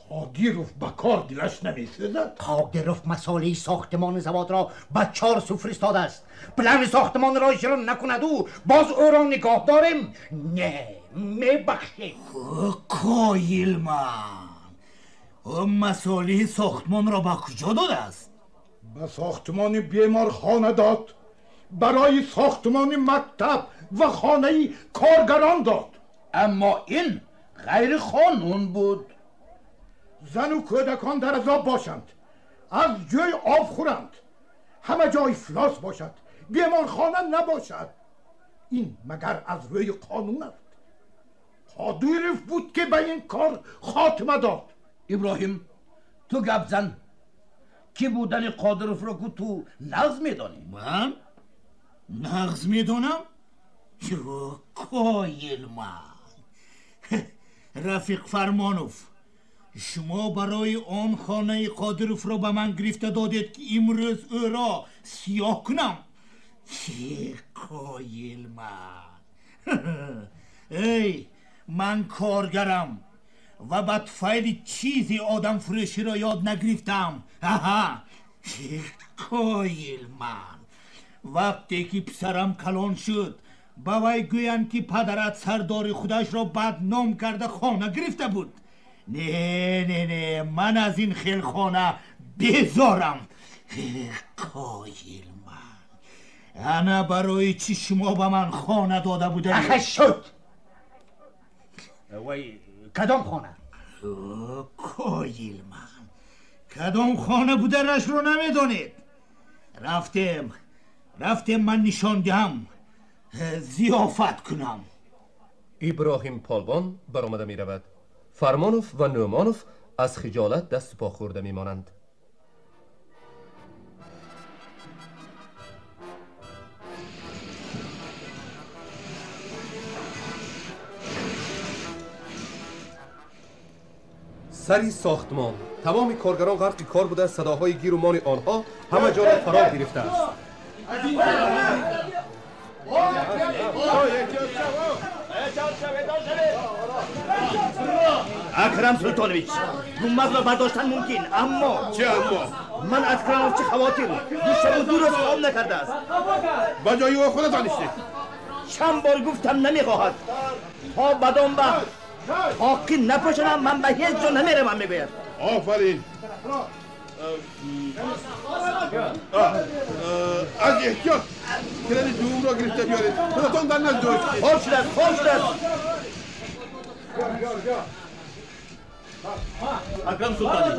قادیروف با کار دلش نمیسوزد؟ قادیروف مسئله ساختمان زواد را به 4 سو فرستاده است. پلن ساختمان را اجرا نکند او باز او را نگاه داریم؟ نه میبخشیم. کایل من مسئله ساختمان را به کجا داده است؟ به ساختمان بیمارخانه داد، برای ساختمان مکتب و خانه کارگران داد. اما این غیر قانون بود. زن و کودکان در عذاب باشند، از جای آب خورند، همه جای افلاس باشد، بیمارخانه نباشد. این مگر از روی قانون است؟ قادیروف بود که به این کار خاتمه داد. ابراهیم تو گپ زن. کی بودن قادیروف را تو نقض میدانی؟ من؟ نقض میدونم؟ کایل من رفیق فرمانوف، شما برای آن خانه قادیروف را به من گرفته دادید که امروز او را سیاه کنم. کایل من ای من کارگرم و به طفیل چیزی آدم فروشی را یاد نگرفتم. کایل من وقتی که پسرم کلان شد با وی گویند که پدرت سردار خودش را بدنام کرده خانه گرفته بود. نه من از این خیل خانه بیزارم. کایل من انا برای چی شما به من خانه داده بوده؟ اخه شد. وی کدام خانه؟ کایل من کدام خانه بوده رش رو نمیدونید. رفتم من نشان دهم ضیافت کنم. ابراهیم پالوان برآمده می رود. فرمانوف و نومانوف از خجالت دست و پا خورده می مانند. سری ساختمان، تمام کارگران غرق کار بوده. صداهای گیر و مان آنها همه جا را فرا گرفته است. اکرم سلطانویچ، گنبد را برداشتن ممکن، اما چه اما؟ من از کرانوفچی خواطر دوشم و دور از خواب نکرده است. با جای او خودت دانسته. چند بار گفتم نمیخواهد. تا بدان وقت تا که نپوشنم من به هیچ جا نمیروم میگوید. آفرین. از احتیاط کرد دوم را گرفته بیارید. خودتان در نزد دوست. خوش شد اکرم سلطانی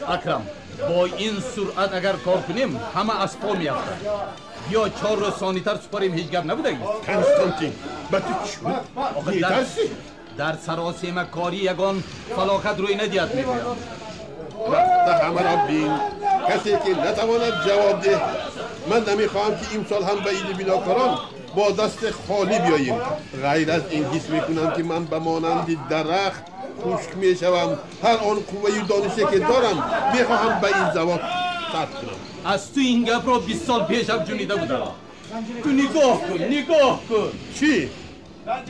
اکرم با این سرعت اگر کار کنیم همه از پا میافتند. یا 4 روز ثانی‌تر سپاریم هیچ گپ نبوده. کنستانتین با تو چون میترسی؟ در سراسیمه کاری یگان فلاکت روی ندیت میگویم. رفته همه را بین. کسی که نتواند جواب ده. من نمیخواهم که امسال هم به این بیناکاران با دست خالی بیاییم. غیر از این حس میکنم که من به مانند درخت خشک میشوم. هر آن قوه و دانشی که دارم میخواهم به این زواد صرف کنم. از تو این گپ را 20 سال پیش هم جونیده بودم. تو نگاه کن. چی؟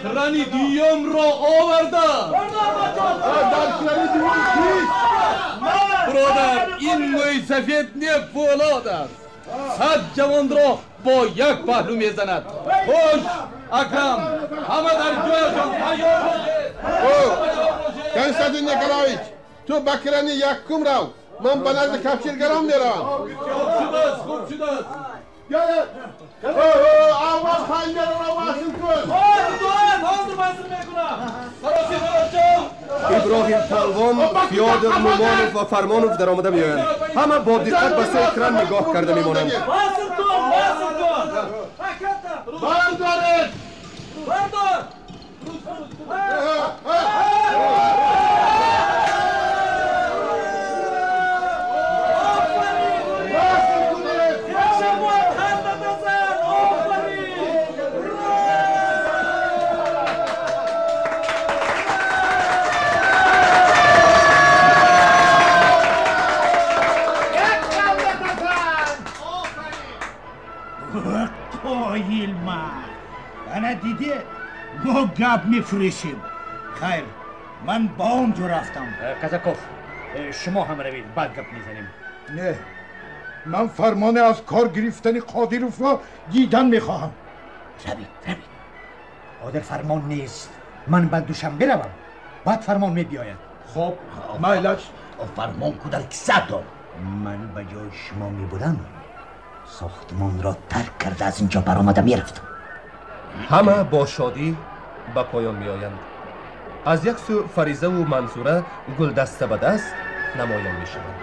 کرانی دیوم را آوردم. در کرانی دیوم چی؟ برادر این موی سفید نه فولاد است. 100 جوان را با یک پهلو میزند. خوش اکرم همه در جایشان تیار باشید. کنستانتین نیکولایچ تو به کرانی یکم رو. من به نزد کفشیرگران میروم. خوب شده است. آواز خنجر را وصل کن. ابراهیم پالوان، فیادر نومانوف و فرمانوف در آمده میآیند. همه با دقت به سوی کران نگاه کرده میمانند. بردارید. میده ما گپ میفروشیم. خیر من با اونجا رفتم. کازاکوف شما هم روید بعد گپ میزنیم. نه من فرمان از کار گرفتن قادیروف را دیدن میخواهم. روید قادر فرمان نیست. من بعد دوشنبه روم بعد فرمان میبیاید. خب میلش فرمان کودک صدا. من به جای شما میبودم ساختمان را ترک کرده از اینجا برآمده میرفتم. همه با شادی به پایان میآیند. از یک سو فریزه و منصوره گلدسته به دست نمایان میشوند.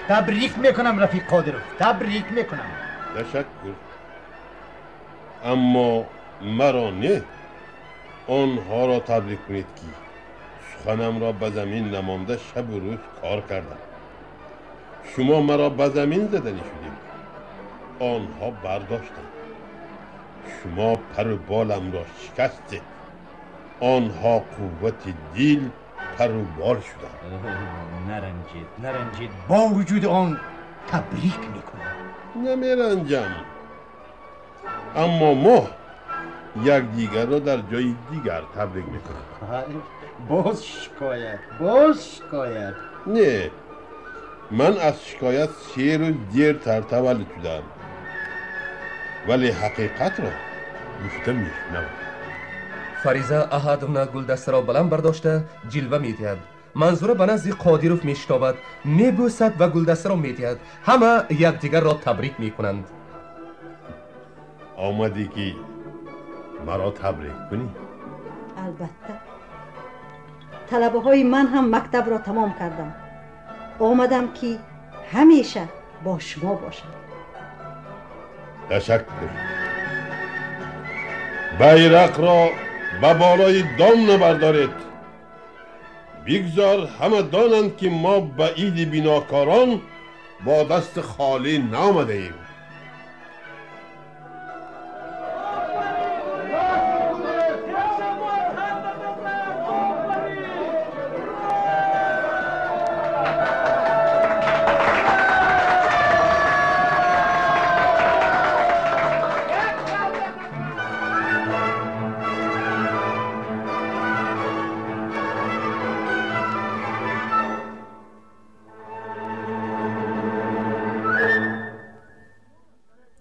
تبریک میکنم رفیق قادروف، تبریک میکنم. تشکر. اما مرا نه، آنها را تبریک کنید که سخنم را به زمین نمانده شب و روز کار کردم. شما مرا به زمین زدنی شدیم، آنها برداشتند. شما پر و بالم را شکستید، آنها قوت دیل پر و بال شدند. نرنجید با وجود آن تبریک میکنم. نمیرنجم، اما ما یک دیگر را در جای دیگر تبریک میکنم. باز شکایت نه، من از شکایت 3 روز دیرتر تولد شدم، ولی حقیقت را گفته میشنوم. فریزه احدونا گلدسته را بلند برداشته جلوه میدهد. منظوره به نزد قادیروف میشتابد، میبوسد و گلدسته را میدهد. همه یکدیگر را تبریک میکنند. آمدی که مرا تبریک کنی؟ البته طلبه های من هم مکتب را تمام کردم. آمدم که همیشه با شما باشم. تشکر. بیرق را به بالای دام نبردارید. بگذار همه دانند که ما به عید بیناکاران با دست خالی نآمده ایم.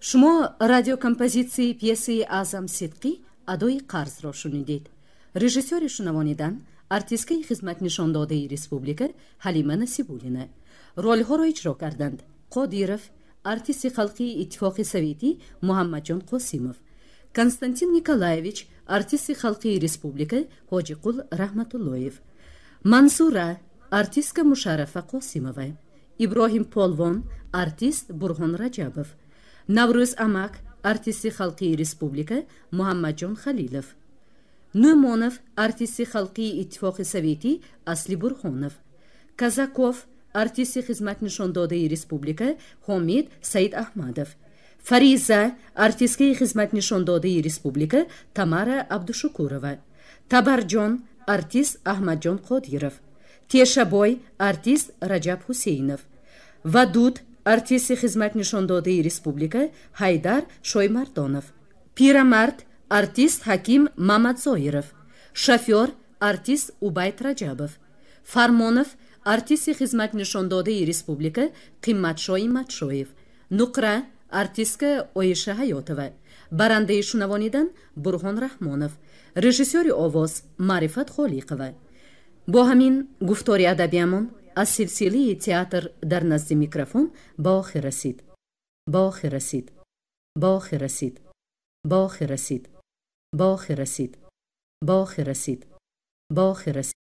شما رادیو کمپوزیسیی پیسی اعظم صدقی ادای قرض را شنیدید. رژیسور شنوانیدن ارتیستکه خدمت نشان داده ریسپوبلیکا حلیمه نصیبولینه. رول ها را اجرا کردند قادیروف، ارتیست خلقی اتفاق سوویتی محمد جان قاسیموف، کنستانتین نیکولایویچ ارتیست خلقی ریسپوبلیکا حاجی قل رحمت اللهیف، منصوره ارتیست مشرفه قاسیموه، ابراهیم پالوان ارتیست برهان رجبوف، نوروز امک ارتیست خلقی ریسپوبلیکا محمد جان خلیلوف، نومونوف ارتیست خلقی اتفاق سوویتی اصلی برهانوف، کازاکوف ارتیست خدمت نشان داده ریسپوبلیکا حامید سید احمدوف، فریزه ارتیست خدمت نشان داده ریسپوبلیکا تامارا عبدالشکورова، تبرجان ارتیست احمد جان قادیروف، تیشابوی ارتیست رجب حسینوف، ودود ارتیست خدمت نشان داده ریسپوبلیکا حیدر شویمردانوف، پیرمرد ارتیست حکیم محمد زایروف، شافیور ارتیست اوبید رجبوف، فرمانوف ارتیست خدمت نشان داده ریسپوبلیکا قیمتشای متشویف، نقره ارتیست اویشه حیاتوه، برنده شنوانیدن برهان رحمانوف، رژیسور آواز معرفت خالقوه. با همین گفتار ادبیمون از سلسله تئاتر در نزد میکروفون با آخر رسید. با آخر رسید. با آخر رسید. با آخر رسید. با آخر رسید. با آخر رسید. با آخر رسید.